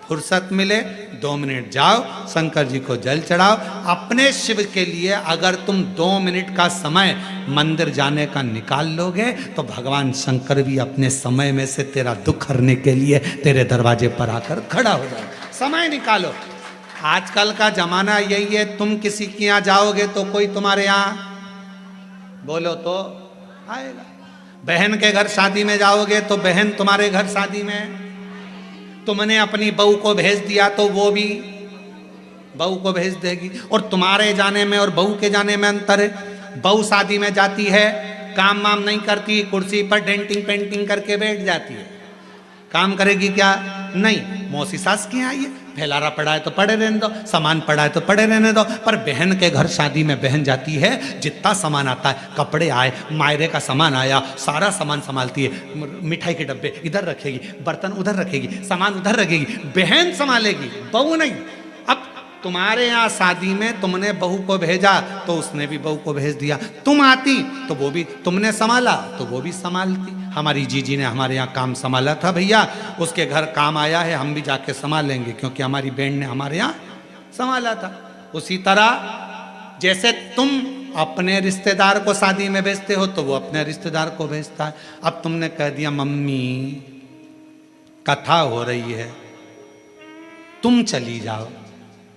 फुर्सत मिले 2 मिनट जाओ, शंकर जी को जल चढ़ाओ। अपने शिव के लिए अगर तुम 2 मिनट का समय मंदिर जाने का निकाल लोगे तो भगवान शंकर भी अपने समय में से तेरा दुख हरने के लिए तेरे दरवाजे पर आकर खड़ा हो जाए। समय निकालो। आजकल का जमाना यही है, तुम किसी के यहाँ जाओगे तो कोई तुम्हारे यहाँ बोलो तो आएगा। बहन के घर शादी में जाओगे तो बहन तुम्हारे घर शादी में, तुमने अपनी बहू को भेज दिया तो वो भी बहू को भेज देगी। और तुम्हारे जाने में और बहू के जाने में अंतर है। बहू शादी में जाती है, काम वाम नहीं करती, कुर्सी पर डेंटिंग पेंटिंग करके बैठ जाती है। काम करेगी क्या? नहीं। मौसी सास की आई है, फैलारा पड़ा है तो पड़े रहने दो, सामान पड़ा है तो पड़े रहने दो। पर बहन के घर शादी में बहन जाती है, जितना सामान आता है, कपड़े आए, मायरे का सामान आया, सारा सामान संभालती है। मिठाई के डब्बे इधर रखेगी, बर्तन उधर रखेगी, सामान उधर रखेगी, बहन संभालेगी, बहू नहीं। अब तुम्हारे यहाँ शादी में तुमने बहू को भेजा तो उसने भी बहू को भेज दिया। तुम आती तो वो भी, तुमने संभाला तो वो भी संभालती। हमारी जीजी ने हमारे यहाँ काम संभाला था भैया, उसके घर काम आया है, हम भी जाके संभालेंगे क्योंकि हमारी बहन ने हमारे यहाँ संभाला था। उसी तरह जैसे तुम अपने रिश्तेदार को शादी में भेजते हो तो वो अपने रिश्तेदार को भेजता है। अब तुमने कह दिया मम्मी कथा हो रही है तुम चली जाओ,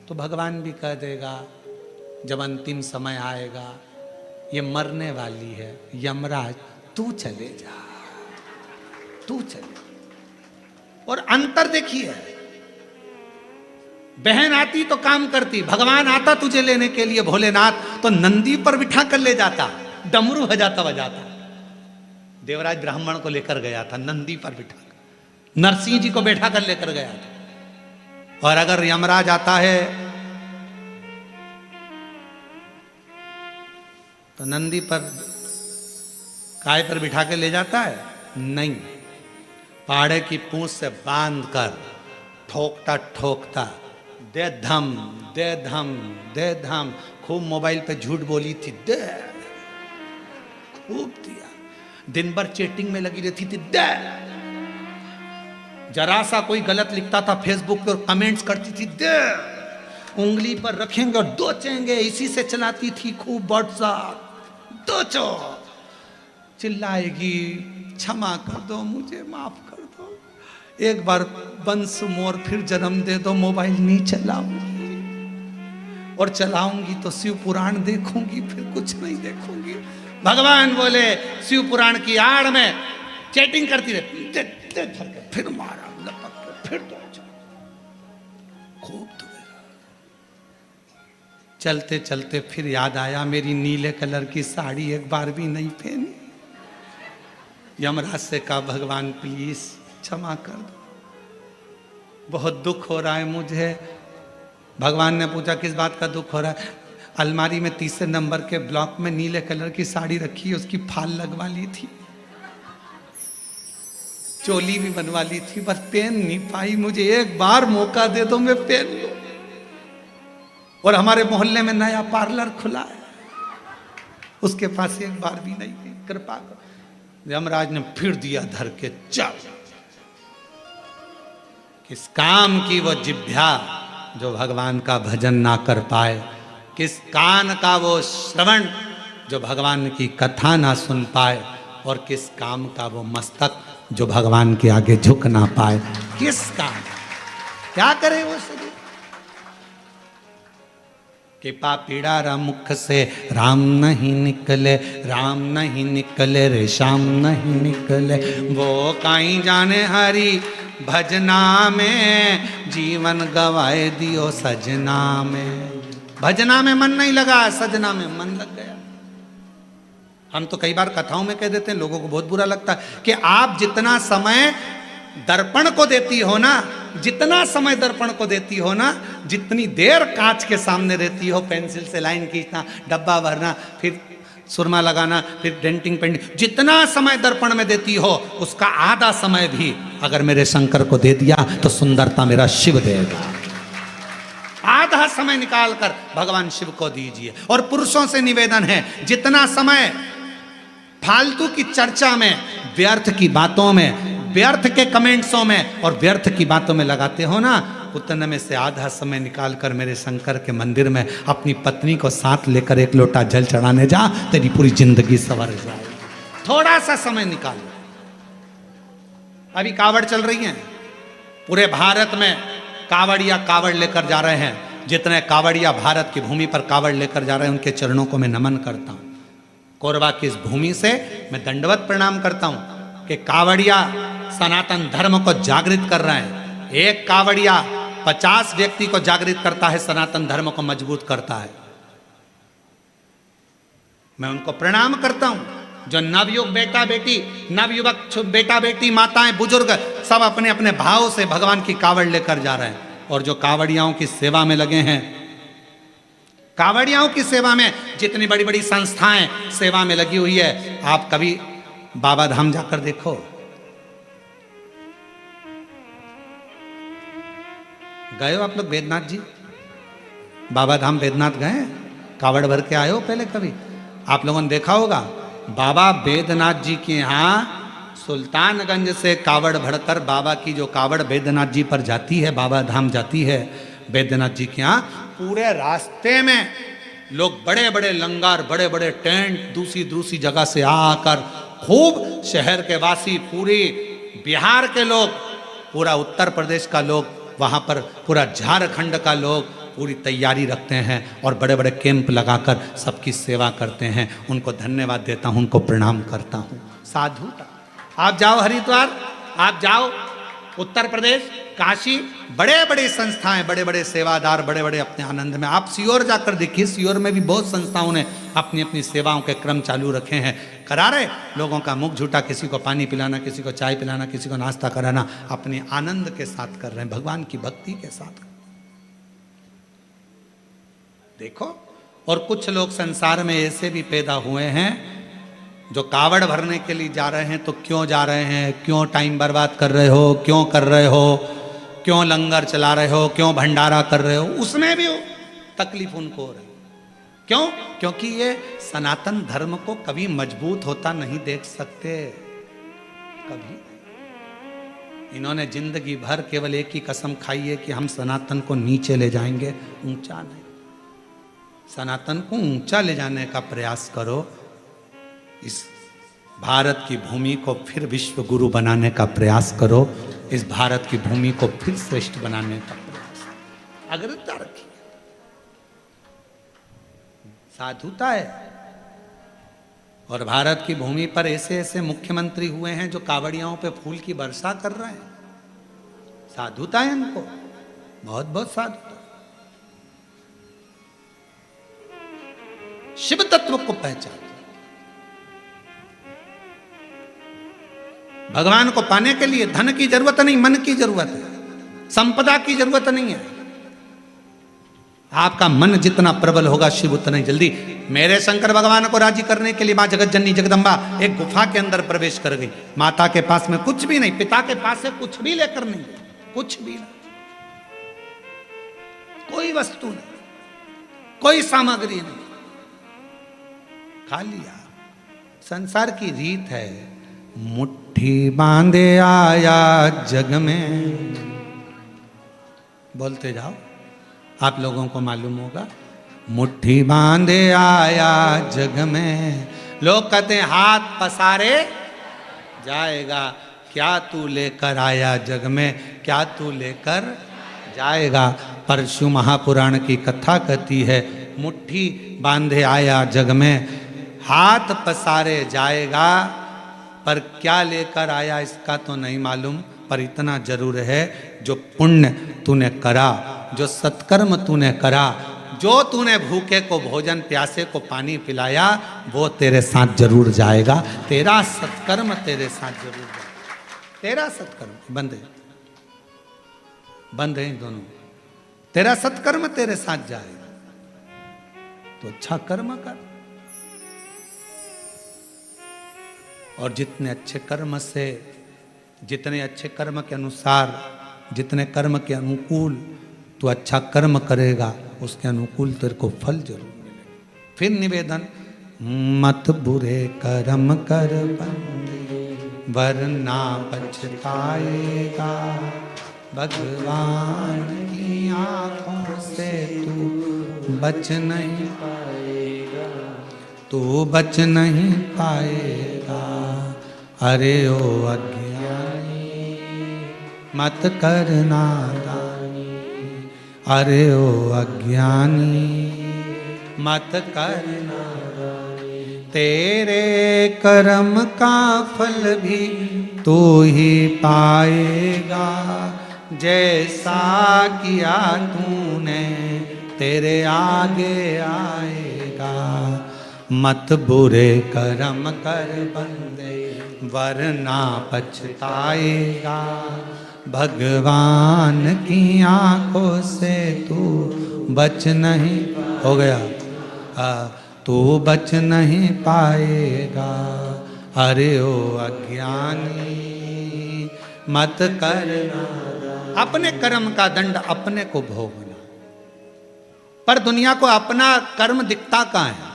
तो भगवान भी कह देगा जब अंतिम समय आएगा, ये मरने वाली है, यमराज तू चले जा, तू चले। और अंतर देखिए, बहन आती तो काम करती, भगवान आता तुझे लेने के लिए भोलेनाथ तो नंदी पर बिठा कर ले जाता, डमरू बजाता बजाता। देवराज ब्राह्मण को लेकर गया था नंदी पर बिठा कर, नरसिंह जी को बैठा कर लेकर गया था। और अगर यमराज आता है तो नंदी पर काय पर बिठा के ले जाता है? नहीं, पाड़े की पूंछ से बांध कर ठोकता ठोकता दे धम दे धम दे धम। खूब मोबाइल पे झूठ बोली थी, दे, खूब दिया। दिन भर चैटिंग में लगी रहती थी, दे। जरा सा कोई गलत लिखता था फेसबुक पर कमेंट्स करती थी, दे। उंगली पर रखेंगे और दोचेंगे, इसी से चलाती थी खूब व्हाट्सएप, दोचो। चिल्लाएगी क्षमा कर दो, मुझे माफ कर दो, एक बार वंश मोर फिर जन्म दे दो, मोबाइल नहीं चलाऊंगी, और चलाऊंगी तो शिव पुराण देखूंगी, फिर कुछ नहीं देखूंगी। भगवान बोले शिव पुराण की आड़ में चैटिंग करती रहती, दे, दे धर के, फिर मारा लपक के, फिर दो, खूब दुखेगा। चलते चलते फिर याद आया मेरी नीले कलर की साड़ी एक बार भी नहीं पहनी। यमराज से कहा भगवान प्लीज क्षमा कर दो, बहुत दुख हो रहा है मुझे। भगवान ने पूछा किस बात का दुख हो रहा है? अलमारी में 3 नंबर के ब्लॉक में नीले कलर की साड़ी रखी, उसकी फाल लगवा ली थी, चोली भी बनवा ली थी, बस पहन नहीं पाई। मुझे एक बार मौका दे दो, मैं पहन लूं। और हमारे मोहल्ले में नया पार्लर खुला है, उसके पास एक बार भी नहीं गई, कृपा करो। यमराज ने फिर दिया धर के, चल। किस काम की वो जिह्वा जो भगवान का भजन ना कर पाए, किस कान का वो श्रवण जो भगवान की कथा ना सुन पाए, और किस काम का वो मस्तक जो भगवान के आगे झुक ना पाए। किस काम, क्या करे वो शरीर? कि पापीड़ा मुख से राम नहीं निकले, राम नहीं निकले रे श्याम नहीं निकले। वो काई जाने हरि भजना में, जीवन गवाए दियो सजना में। भजना में मन नहीं लगा, सजना में मन लग गया। हम तो कई बार कथाओं में कह देते हैं, लोगों को बहुत बुरा लगता है कि आप जितना समय दर्पण को देती हो ना, जितना समय दर्पण को देती हो ना, जितनी देर कांच के सामने रहती हो, पेंसिल से लाइन खींचना, डब्बा भरना, फिर सुरमा लगाना, फिर डेंटिंग पेंटिंग, जितना समय दर्पण में देती हो उसका आधा समय भी अगर मेरे शंकर को दे दिया तो सुंदरता मेरा शिव देगा। आधा समय निकाल कर भगवान शिव को दीजिए। और पुरुषों से निवेदन है, जितना समय फालतू की चर्चा में, व्यर्थ की बातों में, व्यर्थ के कमेंट्सों में और व्यर्थ की बातों में लगाते हो ना, उतने में से आधा समय निकाल कर मेरे शंकर के मंदिर में अपनी पत्नी को साथ लेकर एक लोटा जल चढ़ाने जा, तेरी पूरी जिंदगी संवर जाएगी। थोड़ा सा समय निकाल। अभी कावड़ चल रही है, पूरे भारत में कावड़िया कावड़ लेकर जा रहे हैं। जितने कावड़िया भारत की भूमि पर कावड़ लेकर जा रहे हैं, उनके चरणों को मैं नमन करता हूं। कोरबा की इस भूमि से मैं दंडवत प्रणाम करता हूं कि कावड़िया सनातन धर्म को जागृत कर रहे हैं। एक कावड़िया 50 व्यक्ति को जागृत करता है, सनातन धर्म को मजबूत करता है। मैं उनको प्रणाम करता हूं। जो नवयुग बेटा बेटी, नवयुवक बेटा बेटी, माताएं बुजुर्ग सब अपने अपने भाव से भगवान की कावड़ लेकर जा रहे हैं। और जो कावड़ियाओं की सेवा में लगे हैं, कावड़ियाओं की सेवा में जितनी बड़ी बड़ी संस्थाएं सेवा में लगी हुई है, आप कभी बाबा धाम जाकर देखो। गए हो आप लोग बैद्यनाथ जी? बाबा धाम बैद्यनाथ गए? कावड़ भर के आए हो पहले कभी? आप लोगों ने देखा होगा बाबा बैद्यनाथ जी के यहाँ सुल्तानगंज से कावड़ भरकर बाबा की जो कावड़ बैद्यनाथ जी पर जाती है, बाबा धाम जाती है बैद्यनाथ जी के यहाँ, पूरे रास्ते में लोग बड़े बड़े लंगर, बड़े बड़े टेंट दूसरी दूसरी जगह से आकर खूब शहर के वासी, पूरी बिहार के लोग, पूरा उत्तर प्रदेश का लोग, वहाँ पर पूरा झारखंड का लोग पूरी तैयारी रखते हैं और बड़े बड़े कैंप लगाकर सबकी सेवा करते हैं। उनको धन्यवाद देता हूँ, उनको प्रणाम करता हूँ। साधुता। आप जाओ हरिद्वार, आप जाओ उत्तर प्रदेश, काशी, बड़े बड़े संस्थाएं, बड़े बड़े सेवादार, बड़े बड़े अपने आनंद में। आप सीहोर जाकर देखिए, सीहोर में भी बहुत संस्थाओं ने अपनी अपनी सेवाओं के क्रम चालू रखे हैं। करा रहे लोगों का मुख झूठा, किसी को पानी पिलाना, किसी को चाय पिलाना, किसी को नाश्ता कराना, अपने आनंद के साथ कर रहे हैं, भगवान की भक्ति के साथ। देखो, और कुछ लोग संसार में ऐसे भी पैदा हुए हैं जो कावड़ भरने के लिए जा रहे हैं। तो क्यों जा रहे हैं? क्यों टाइम बर्बाद कर रहे हो? क्यों कर रहे हो? क्यों लंगर चला रहे हो? क्यों भंडारा कर रहे हो? उसमें भी तकलीफ उनको हो रही। क्यों? क्योंकि ये सनातन धर्म को कभी मजबूत होता नहीं देख सकते, कभी। इन्होंने जिंदगी भर केवल एक ही कसम खाई है कि हम सनातन को नीचे ले जाएंगे, ऊंचा नहीं। सनातन को ऊंचा ले जाने का प्रयास करो। इस भारत की भूमि को फिर विश्व गुरु बनाने का प्रयास करो। इस भारत की भूमि को फिर श्रेष्ठ बनाने का प्रयास, अग्रता रखिए। साधुता है। और भारत की भूमि पर ऐसे ऐसे मुख्यमंत्री हुए हैं जो कावड़ियाओं पे फूल की वर्षा कर रहे हैं। साधुता है इनको, बहुत बहुत साधुता। शिव तत्व को पहचान। भगवान को पाने के लिए धन की जरूरत नहीं, मन की जरूरत है, संपदा की जरूरत नहीं है। आपका मन जितना प्रबल होगा, शिव उतना ही जल्दी। मेरे शंकर भगवान को राजी करने के लिए मां जगत जननी जगदम्बा एक गुफा के अंदर प्रवेश कर गई। माता के पास में कुछ भी नहीं, पिता के पास से कुछ भी लेकर नहीं, कुछ भी नहीं, कोई वस्तु नहीं, कोई सामग्री नहीं, खा लिया। संसार की रीत है, मुट्ठी बांधे आया जग में। बोलते जाओ, आप लोगों को मालूम होगा। मुट्ठी बांधे आया जग में, लोग कहते हैं हाथ पसारे जाएगा। क्या तू लेकर आया जग में, क्या तू लेकर जाएगा? परशु महापुराण की कथा कहती है, मुट्ठी बांधे आया जग में, हाथ पसारे जाएगा, पर क्या लेकर आया इसका तो नहीं मालूम। पर इतना जरूर है, जो पुण्य तूने करा, जो सत्कर्म तूने करा, जो तूने भूखे को भोजन, प्यासे को पानी पिलाया, वो तेरे साथ जरूर जाएगा। तेरा सत्कर्म तेरे साथ जरूर जाएगा। तेरा सत्कर्म बंद है, बंद है दोनों। तेरा सत्कर्म तेरे साथ जाएगा, तो अच्छा कर्म कर। और जितने अच्छे कर्म से, जितने अच्छे कर्म के अनुसार, जितने कर्म के अनुकूल तो अच्छा कर्म करेगा, उसके अनुकूल तेरे को फल जरूर मिलेगा। फिर निवेदन, मत बुरे कर्म कर बंदे, वरना पछताएगा। भगवान की आंखों से तू बच नहीं पाएगा, तू बच नहीं पाएगा। अरे ओ अज्ञानी मत करना दानी, अरे ओ अज्ञानी मत करना दानी। तेरे कर्म का फल भी तू ही पाएगा, जैसा किया तूने तेरे आगे आएगा। मत बुरे कर्म कर बंदे वरना पछताएगा, भगवान की आंखों से तू बच नहीं, हो गया, तू बच नहीं पाएगा। अरे ओ अज्ञानी मत करना, अपने कर्म का दंड अपने को भोगना। पर दुनिया को अपना कर्म दिखता कहाँ है?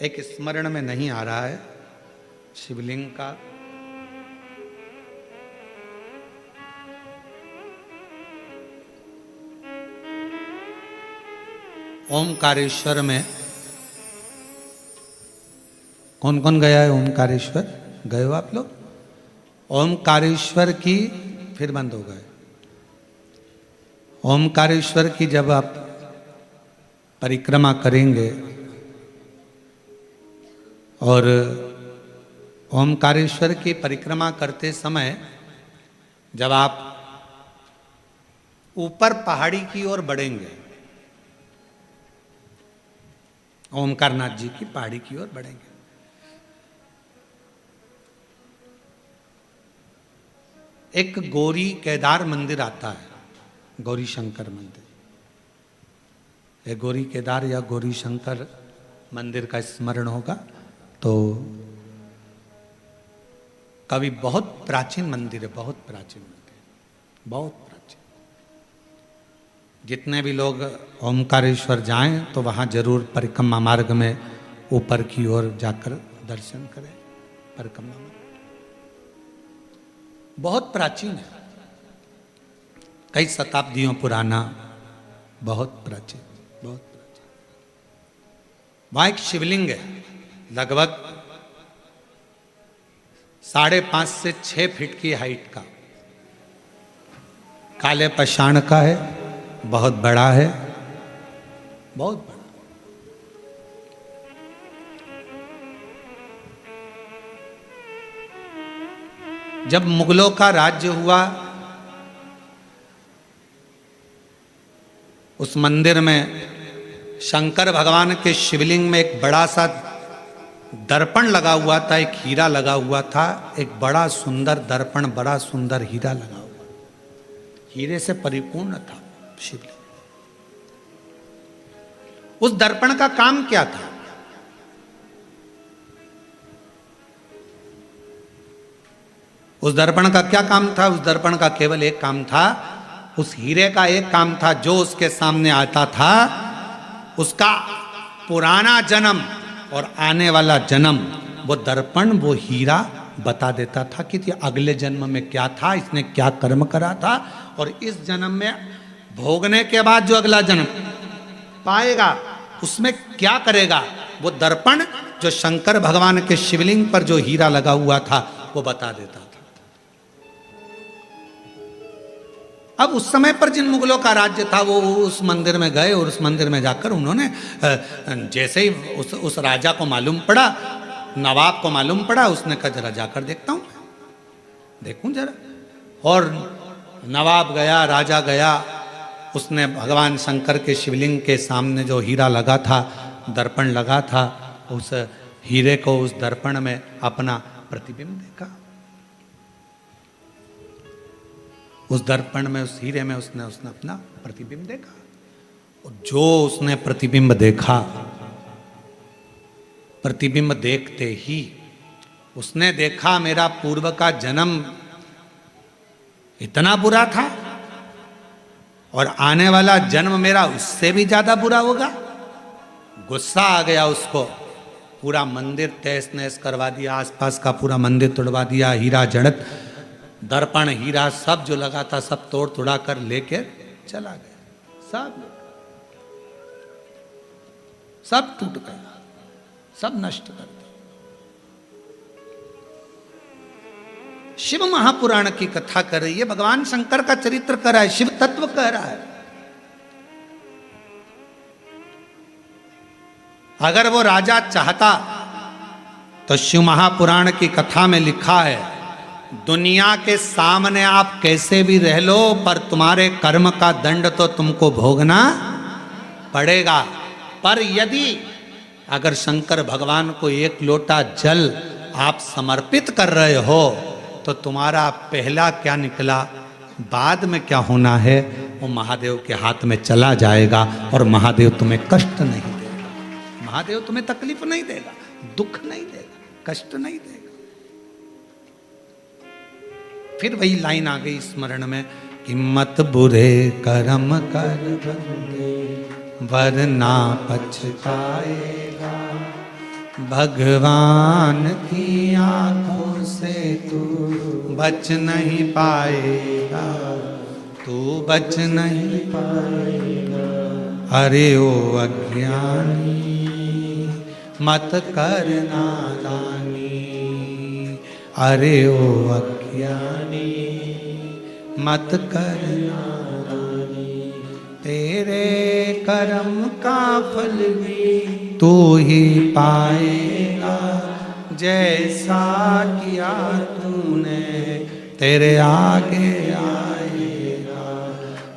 एक स्मरण में नहीं आ रहा है शिवलिंग का, ओमकारेश्वर में कौन कौन गया है? ओमकारेश्वर गए हो आप लोग? ओमकारेश्वर की, फिर बंद हो गए। ओमकारेश्वर की जब आप परिक्रमा करेंगे और ओमकारेश्वर की परिक्रमा करते समय जब आप ऊपर पहाड़ी की ओर बढ़ेंगे, ओमकारनाथ जी की पहाड़ी की ओर बढ़ेंगे, एक गौरी केदार मंदिर आता है, गौरी शंकर मंदिर। ये गौरी केदार या गौरी शंकर मंदिर का स्मरण होगा तो कभी, बहुत प्राचीन मंदिर है, बहुत प्राचीन मंदिर, बहुत प्राचीन। जितने भी लोग ओमकारेश्वर जाएं तो वहाँ जरूर परिक्रमा मार्ग में ऊपर की ओर जाकर दर्शन करें। परिक्रमा मार्ग बहुत प्राचीन है, कई शताब्दियों पुराना, बहुत प्राचीन, बहुत प्राचीन। वहाँ एक शिवलिंग है, लगभग 5.5 से 6 फीट की हाइट का, काले पाषाण का है, बहुत बड़ा है, बहुत बड़ा। जब मुगलों का राज्य हुआ, उस मंदिर में शंकर भगवान के शिवलिंग में एक बड़ा सा दर्पण लगा हुआ था, एक हीरा लगा हुआ था, एक बड़ा सुंदर दर्पण, बड़ा सुंदर हीरा लगा हुआ, हीरे से परिपूर्ण था शिवलिंग। उस दर्पण का काम क्या था? उस दर्पण का क्या काम था? उस दर्पण का केवल एक काम था, उस हीरे का एक काम था, जो उसके सामने आता था उसका पुराना जन्म और आने वाला जन्म, वो दर्पण, वो हीरा बता देता था कि अगले जन्म में क्या था, इसने क्या कर्म करा था, और इस जन्म में भोगने के बाद जो अगला जन्म पाएगा उसमें क्या करेगा। वो दर्पण जो शंकर भगवान के शिवलिंग पर जो हीरा लगा हुआ था वो बता देता था। अब उस समय पर जिन मुगलों का राज्य था वो उस मंदिर में गए और उस मंदिर में जाकर उन्होंने, जैसे ही उस राजा को मालूम पड़ा, नवाब को मालूम पड़ा, उसने कहा जरा जाकर देखता हूँ, देखूं जरा। और नवाब गया, राजा गया, उसने भगवान शंकर के शिवलिंग के सामने जो हीरा लगा था, दर्पण लगा था, उस हीरे को, उस दर्पण में अपना प्रतिबिंब देखा। उस दर्पण में, उस हीरे में उसने अपना प्रतिबिंब देखा। और जो उसने प्रतिबिंब देखा, प्रतिबिंब देखते ही उसने देखा मेरा पूर्व का जन्म इतना बुरा था और आने वाला जन्म मेरा उससे भी ज्यादा बुरा होगा। गुस्सा आ गया उसको, पूरा मंदिर तहस नहस करवा दिया, आसपास का पूरा मंदिर तोड़वा दिया, हीरा जड़त दर्पण हीरा सब जो लगा था सब तोड़ तोड़ा कर लेके चला गया। सब टूट गया, सब नष्ट कर दिया। शिव महापुराण की कथा कर रही है, भगवान शंकर का चरित्र कर रहा है, शिव तत्व कह रहा है। अगर वो राजा चाहता तो शिव महापुराण की कथा में लिखा है, दुनिया के सामने आप कैसे भी रह लो पर तुम्हारे कर्म का दंड तो तुमको भोगना पड़ेगा। पर यदि अगर शंकर भगवान को एक लोटा जल आप समर्पित कर रहे हो तो तुम्हारा पहला क्या निकला, बाद में क्या होना है वो महादेव के हाथ में चला जाएगा और महादेव तुम्हें कष्ट नहीं देगा, महादेव तुम्हें तकलीफ नहीं देगा, दुख नहीं देगा, कष्ट नहीं देगा। फिर वही लाइन आ गई स्मरण में कि मत बुरे कर्म कर बंदे वरना पछताएगा, भगवान की आंखों से तू बच नहीं पाएगा, तू बच नहीं पाएगा। अरे ओ अज्ञानी मत कर नादानी, अरे ओ अज्ञानी मत कर नादानी, तेरे कर्म का फल भी तू ही पाएगा, जैसा किया तूने तेरे आगे आएगा।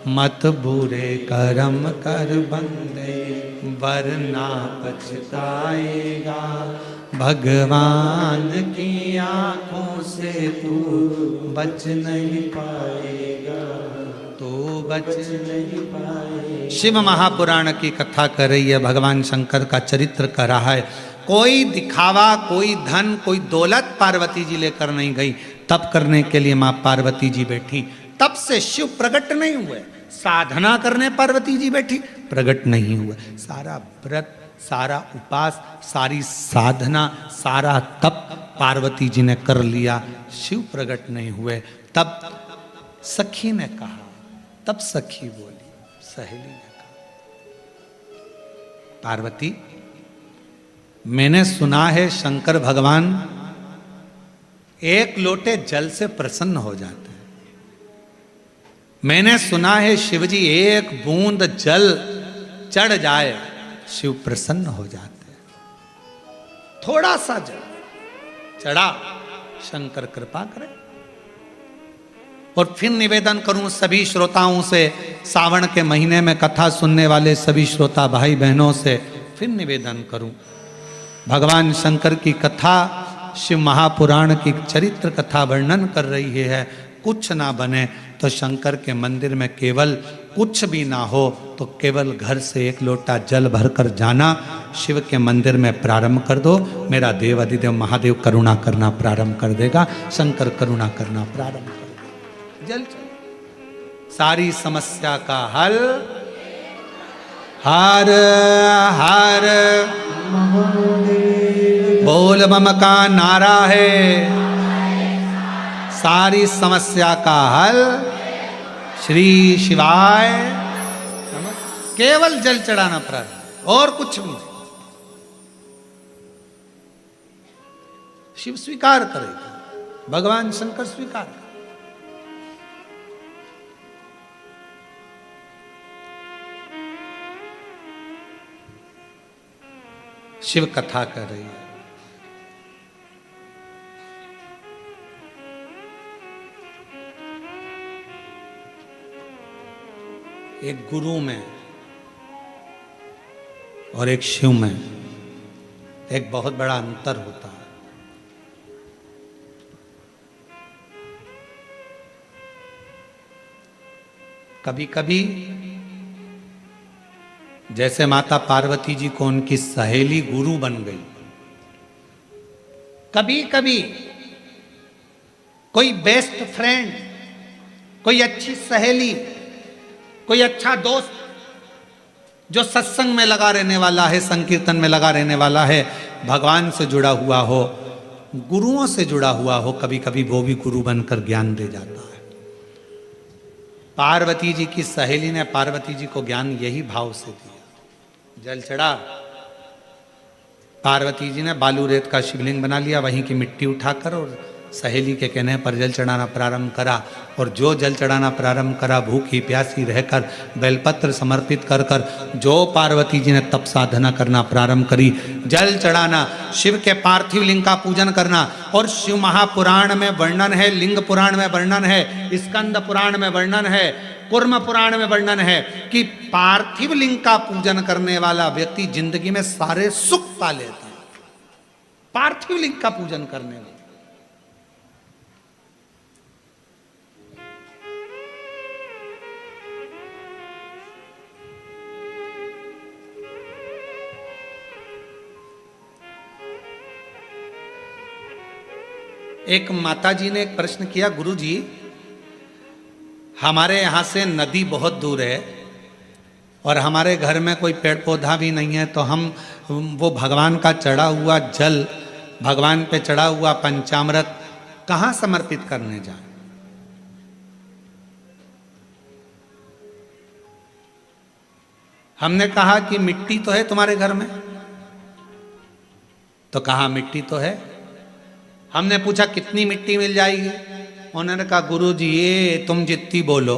मत बुरे कर्म कर बंदे वरना पछताएगा, भगवान की आंखों से तू बच नहीं पाएगा, तू बच नहीं पाएगा। शिव महापुराण की कथा कर रही है, भगवान शंकर का चरित्र कर रहा है। कोई दिखावा, कोई धन, कोई दौलत पार्वती जी लेकर नहीं गई। तप करने के लिए माँ पार्वती जी बैठी, तब से शिव प्रकट नहीं हुए। साधना करने पार्वती जी बैठी, प्रकट नहीं हुए। सारा व्रत, सारा उपास, सारी साधना, सारा तप पार्वती जी ने कर लिया, शिव प्रकट नहीं हुए। तब सखी ने कहा, तब सखी बोली, सहेली ने कहा, पार्वती मैंने सुना है शंकर भगवान एक लोटे जल से प्रसन्न हो जाते हैं। मैंने सुना है शिवजी एक बूंद जल चढ़ जाए शिव प्रसन्न हो जाते हैं। थोड़ा सा जल चढ़ा, शंकर कृपा करे। और फिर निवेदन करूं सभी श्रोताओं से, सावन के महीने में कथा सुनने वाले सभी श्रोता भाई बहनों से फिर निवेदन करूं, भगवान शंकर की कथा, शिव महापुराण की चरित्र कथा वर्णन कर रही है। कुछ ना बने तो शंकर के मंदिर में केवल कुछ भी ना हो तो केवल घर से एक लोटा जल भरकर जाना, शिव के मंदिर में प्रारंभ कर दो। मेरा देव अधिदेव महादेव करुणा करना प्रारंभ कर देगा, शंकर करुणा करना प्रारंभ कर देगा। जल चलो, सारी समस्या का हल हर हर बोल बम का नारा है। सारी समस्या का हल श्री शिवाय, केवल जल चढ़ाना प्रारंभ, और कुछ भी नहीं। शिव स्वीकार करेगा, भगवान शंकर स्वीकार करेगा। शिव कथा कर रही है। एक गुरु में और एक शिव में एक बहुत बड़ा अंतर होता है। कभी कभी जैसे माता पार्वती जी को उनकी सहेली गुरु बन गई, कभी कभी कोई बेस्ट फ्रेंड, कोई अच्छी सहेली कोई अच्छा दोस्त जो सत्संग में लगा रहने वाला है, संकीर्तन में लगा रहने वाला है, भगवान से जुड़ा हुआ हो, गुरुओं से जुड़ा हुआ हो, कभी कभी वो भी गुरु बनकर ज्ञान दे जाता है। पार्वती जी की सहेली ने पार्वती जी को ज्ञान यही भाव से दिया। जल चढ़ा, पार्वती जी ने बालू रेत का शिवलिंग बना लिया, वहीं की मिट्टी उठाकर और सहेली के कहने पर जल चढ़ाना प्रारंभ करा। और जो जल चढ़ाना प्रारंभ करा, भूखी प्यासी रहकर बेलपत्र समर्पित कर कर जो पार्वती जी ने तप साधना करना प्रारंभ करी, जल चढ़ाना, शिव के पार्थिव लिंग का पूजन करना। और शिव महापुराण में वर्णन है, लिंग पुराण में वर्णन है, स्कंद पुराण में वर्णन है, कुर्म पुराण में वर्णन है कि पार्थिव लिंग का पूजन करने वाला व्यक्ति जिंदगी में सारे सुख पा लेता है। पार्थिव लिंग का पूजन करने वाला। एक माता जी ने एक प्रश्न किया, गुरु जी हमारे यहाँ से नदी बहुत दूर है और हमारे घर में कोई पेड़ पौधा भी नहीं है, तो हम वो भगवान का चढ़ा हुआ जल, भगवान पे चढ़ा हुआ पंचामृत कहाँ समर्पित करने जाएं? हमने कहा कि मिट्टी तो है तुम्हारे घर में, तो कहा मिट्टी तो है। हमने पूछा कितनी मिट्टी मिल जाएगी? उन्होंने कहा गुरु जी ये तुम जितनी बोलो,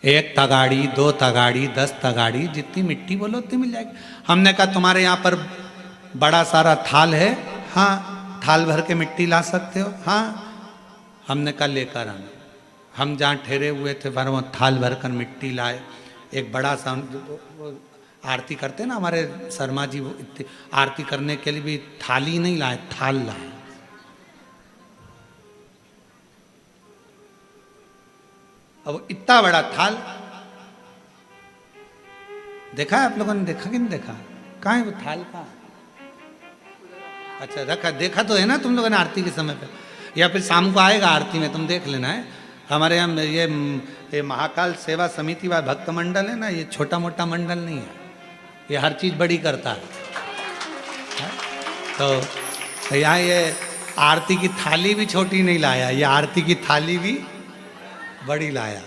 1 तगाड़ी 2 तगाड़ी 10 तगाड़ी, जितनी मिट्टी बोलो उतनी मिल जाएगी। हमने कहा तुम्हारे यहाँ पर बड़ा सारा थाल है? हाँ। थाल भर के मिट्टी ला सकते हो? हाँ। हमने कहा लेकर आना। हम जहाँ ठहरे हुए थे पर वो थाल भर कर मिट्टी लाए। एक बड़ा सा आरती करते ना हमारे शर्मा जी, वो आरती करने के लिए भी थाली नहीं लाए, थाल लाए। अब इतना बड़ा थाल देखा है आप लोगों ने? देखा कि नहीं देखा? कहाँ है वो थाल? का अच्छा रखा, देखा तो है ना तुम लोगों ने आरती के समय पे, या फिर शाम को आएगा आरती में, तुम देख लेना है। हमारे यहाँ ये महाकाल सेवा समिति व भक्त मंडल है ना, ये छोटा मोटा मंडल नहीं है, ये हर चीज़ बड़ी करता है। तो यहाँ ये आरती की थाली भी छोटी नहीं लाया, ये आरती की थाली भी बड़ी लाया,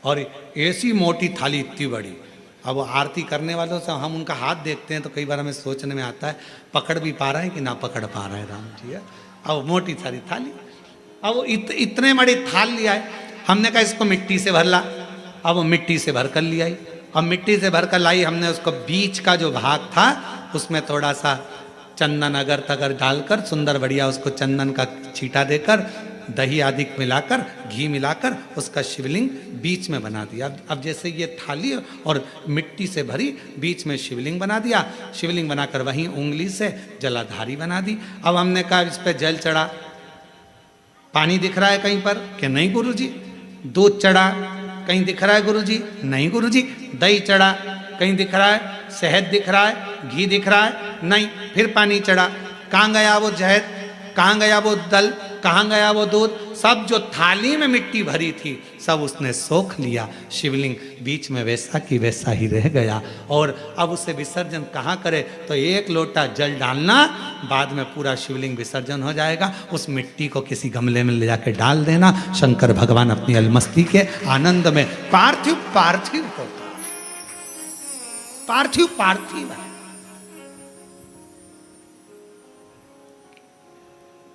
और ऐसी मोटी थाली इतनी बड़ी। अब वो आरती करने वालों से हम उनका हाथ देखते हैं तो कई बार हमें सोचने में आता है पकड़ भी पा रहे हैं कि ना पकड़ पा रहे हैं राम जी। अब मोटी सारी थाली, अब वो इतने बड़ी थाल लिया है। हमने कहा इसको मिट्टी से भर ला। अब वो मिट्टी से भर कर लिया। अब मिट्टी से भर कर लाई, हमने उसको बीच का जो भाग था उसमें थोड़ा सा चंदन अगर तगर डालकर, सुंदर बढ़िया उसको चंदन का छींटा देकर, दही आदि मिलाकर, घी मिलाकर उसका शिवलिंग बीच में बना दिया। अब जैसे ये थाली और मिट्टी से भरी, बीच में शिवलिंग बना दिया। शिवलिंग बनाकर वहीं उंगली से जलाधारी बना दी। अब हमने कहा इस पर जल चढ़ा, पानी दिख रहा है कहीं पर कि नहीं गुरुजी? दूध चढ़ा, कहीं दिख रहा है गुरुजी? नहीं गुरुजी। दही चढ़ा, कहीं दिख रहा है? शहद दिख रहा है? घी दिख रहा है? नहीं। फिर पानी चढ़ा, कहाँ गया वो शहद? कहाँ गया वो दल? कहाँ गया वो दूध? सब जो थाली में मिट्टी भरी थी सब उसने सोख लिया। शिवलिंग बीच में वैसा की वैसा ही रह गया। और अब उसे विसर्जन कहाँ करे? तो 1 लोटा जल डालना, बाद में पूरा शिवलिंग विसर्जन हो जाएगा। उस मिट्टी को किसी गमले में ले जाके डाल देना। शंकर भगवान अपनी अलमस्ती के आनंद में पार्थिव पार्थिव होता, पार्थिव पार्थिव है।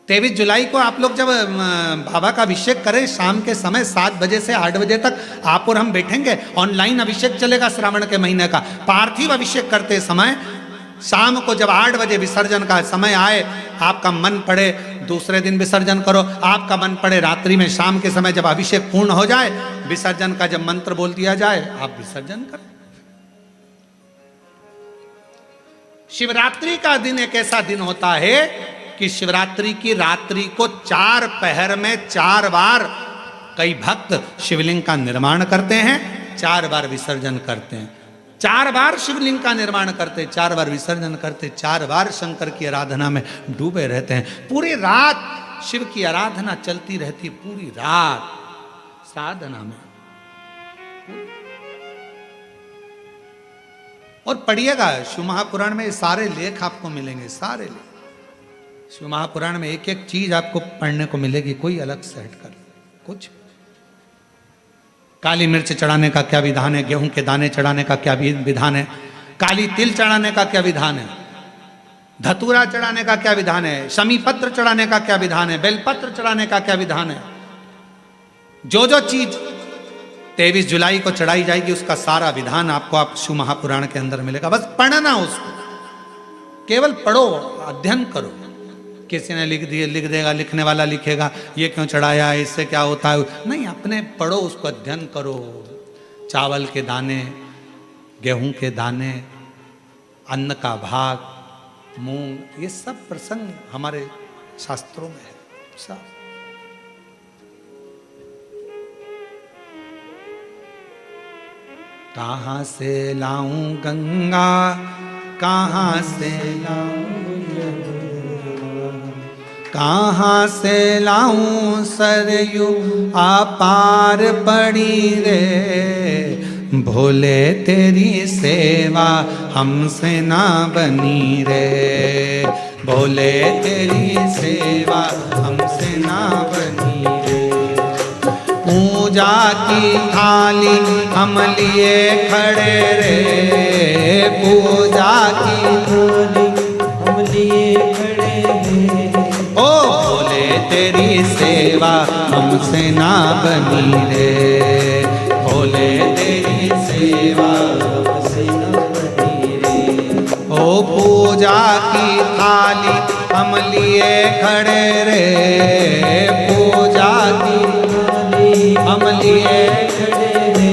23 जुलाई को आप लोग जब बाबा का अभिषेक करें, शाम के समय 7 बजे से 8 बजे तक आप और हम बैठेंगे। ऑनलाइन अभिषेक चलेगा श्रावण के महीने का। पार्थिव अभिषेक करते समय शाम को जब 8 बजे विसर्जन का समय आए, आपका मन पड़े दूसरे दिन विसर्जन करो, आपका मन पड़े रात्रि में, शाम के समय जब अभिषेक पूर्ण हो जाए, विसर्जन का जब मंत्र बोल दिया जाए, आप विसर्जन करें। शिवरात्रि का दिन एक ऐसा दिन होता है कि शिवरात्रि की रात्रि को 4 पहर में 4 बार कई भक्त शिवलिंग का निर्माण करते हैं, 4 बार विसर्जन करते हैं। 4 बार शिवलिंग का निर्माण करते, 4 बार विसर्जन करते, 4 बार शंकर की आराधना में डूबे रहते हैं। पूरी रात शिव की आराधना चलती रहती, पूरी रात साधना में। और पढ़िएगा शिव महापुराण में सारे लेख आपको मिलेंगे, सारे लेख शिव महापुराण में एक एक चीज आपको पढ़ने को मिलेगी, कोई अलग से हटकर कुछ। काली मिर्च चढ़ाने का क्या विधान है, गेहूं के दाने चढ़ाने का क्या विधान है, काली तिल चढ़ाने का क्या विधान है, धतूरा चढ़ाने का क्या विधान है, शमी पत्र चढ़ाने का क्या विधान है, बेलपत्र चढ़ाने का क्या विधान है। जो चीज 23 जुलाई को चढ़ाई जाएगी उसका सारा विधान आपको आप शिव महापुराण के अंदर मिलेगा। बस पढ़ना उसको, केवल पढ़ो, अध्ययन करो। किसी ने लिख दिए, लिख देगा, लिखने वाला लिखेगा ये क्यों चढ़ाया, इससे क्या होता है, नहीं, अपने पढ़ो, उसको अध्ययन करो। चावल के दाने, गेहूं के दाने, अन्न का भाग, मूंग, ये सब प्रसंग हमारे शास्त्रों में है सब। कहाँ से लाऊं गंगा, कहाँ से लाऊं यमुना, कहाँ से लाऊं सरयू अपार पड़ी रे, भोले तेरी सेवा हमसे ना बनी रे, भोले तेरी सेवा हमसे ना बनी रे। पूजा की थाली हम लिए खड़े रे, पूजा की थाली हम लिए खड़े रे, ओ भोले तेरी सेवा हमसे ना बनी रे, भोले तेरी सेवा हमसे ना बनी रे। ओ पूजा की थाली हम लिए खड़े रे, पूजा की हम लिए खड़े रे,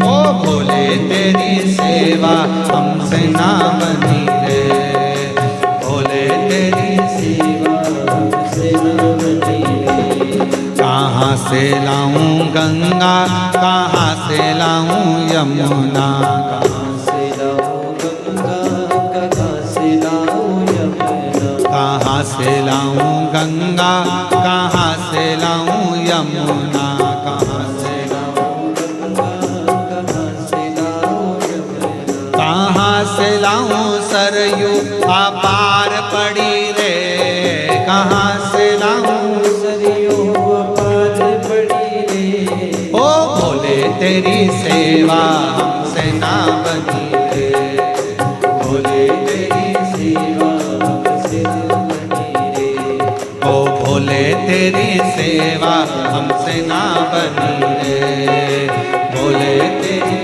ओ भोले तेरी सेवा हमसे ना बनी रे, भोले तेरी सेवा हमसे ना बनी रे। कहाँ से लाऊं गंगा, कहाँ से लाऊं यमुना, कहाँ से लाऊं गंगा, कहाँ से लाऊं यमुना, कहाँ से लाऊं गंगा, कहाँ से लाऊं यमुना, से लाऊं सरयू अपार पड़ी रे, कहाँ से लाऊं सरयू अपार पड़ी रे, ओ भोले तेरी सेवा हमसे ना बनी रे, भोले तेरी सेवा हमसे ना बनी रे, ओ भोले तेरी सेवा हमसे ना बनी रे, भोले तेरी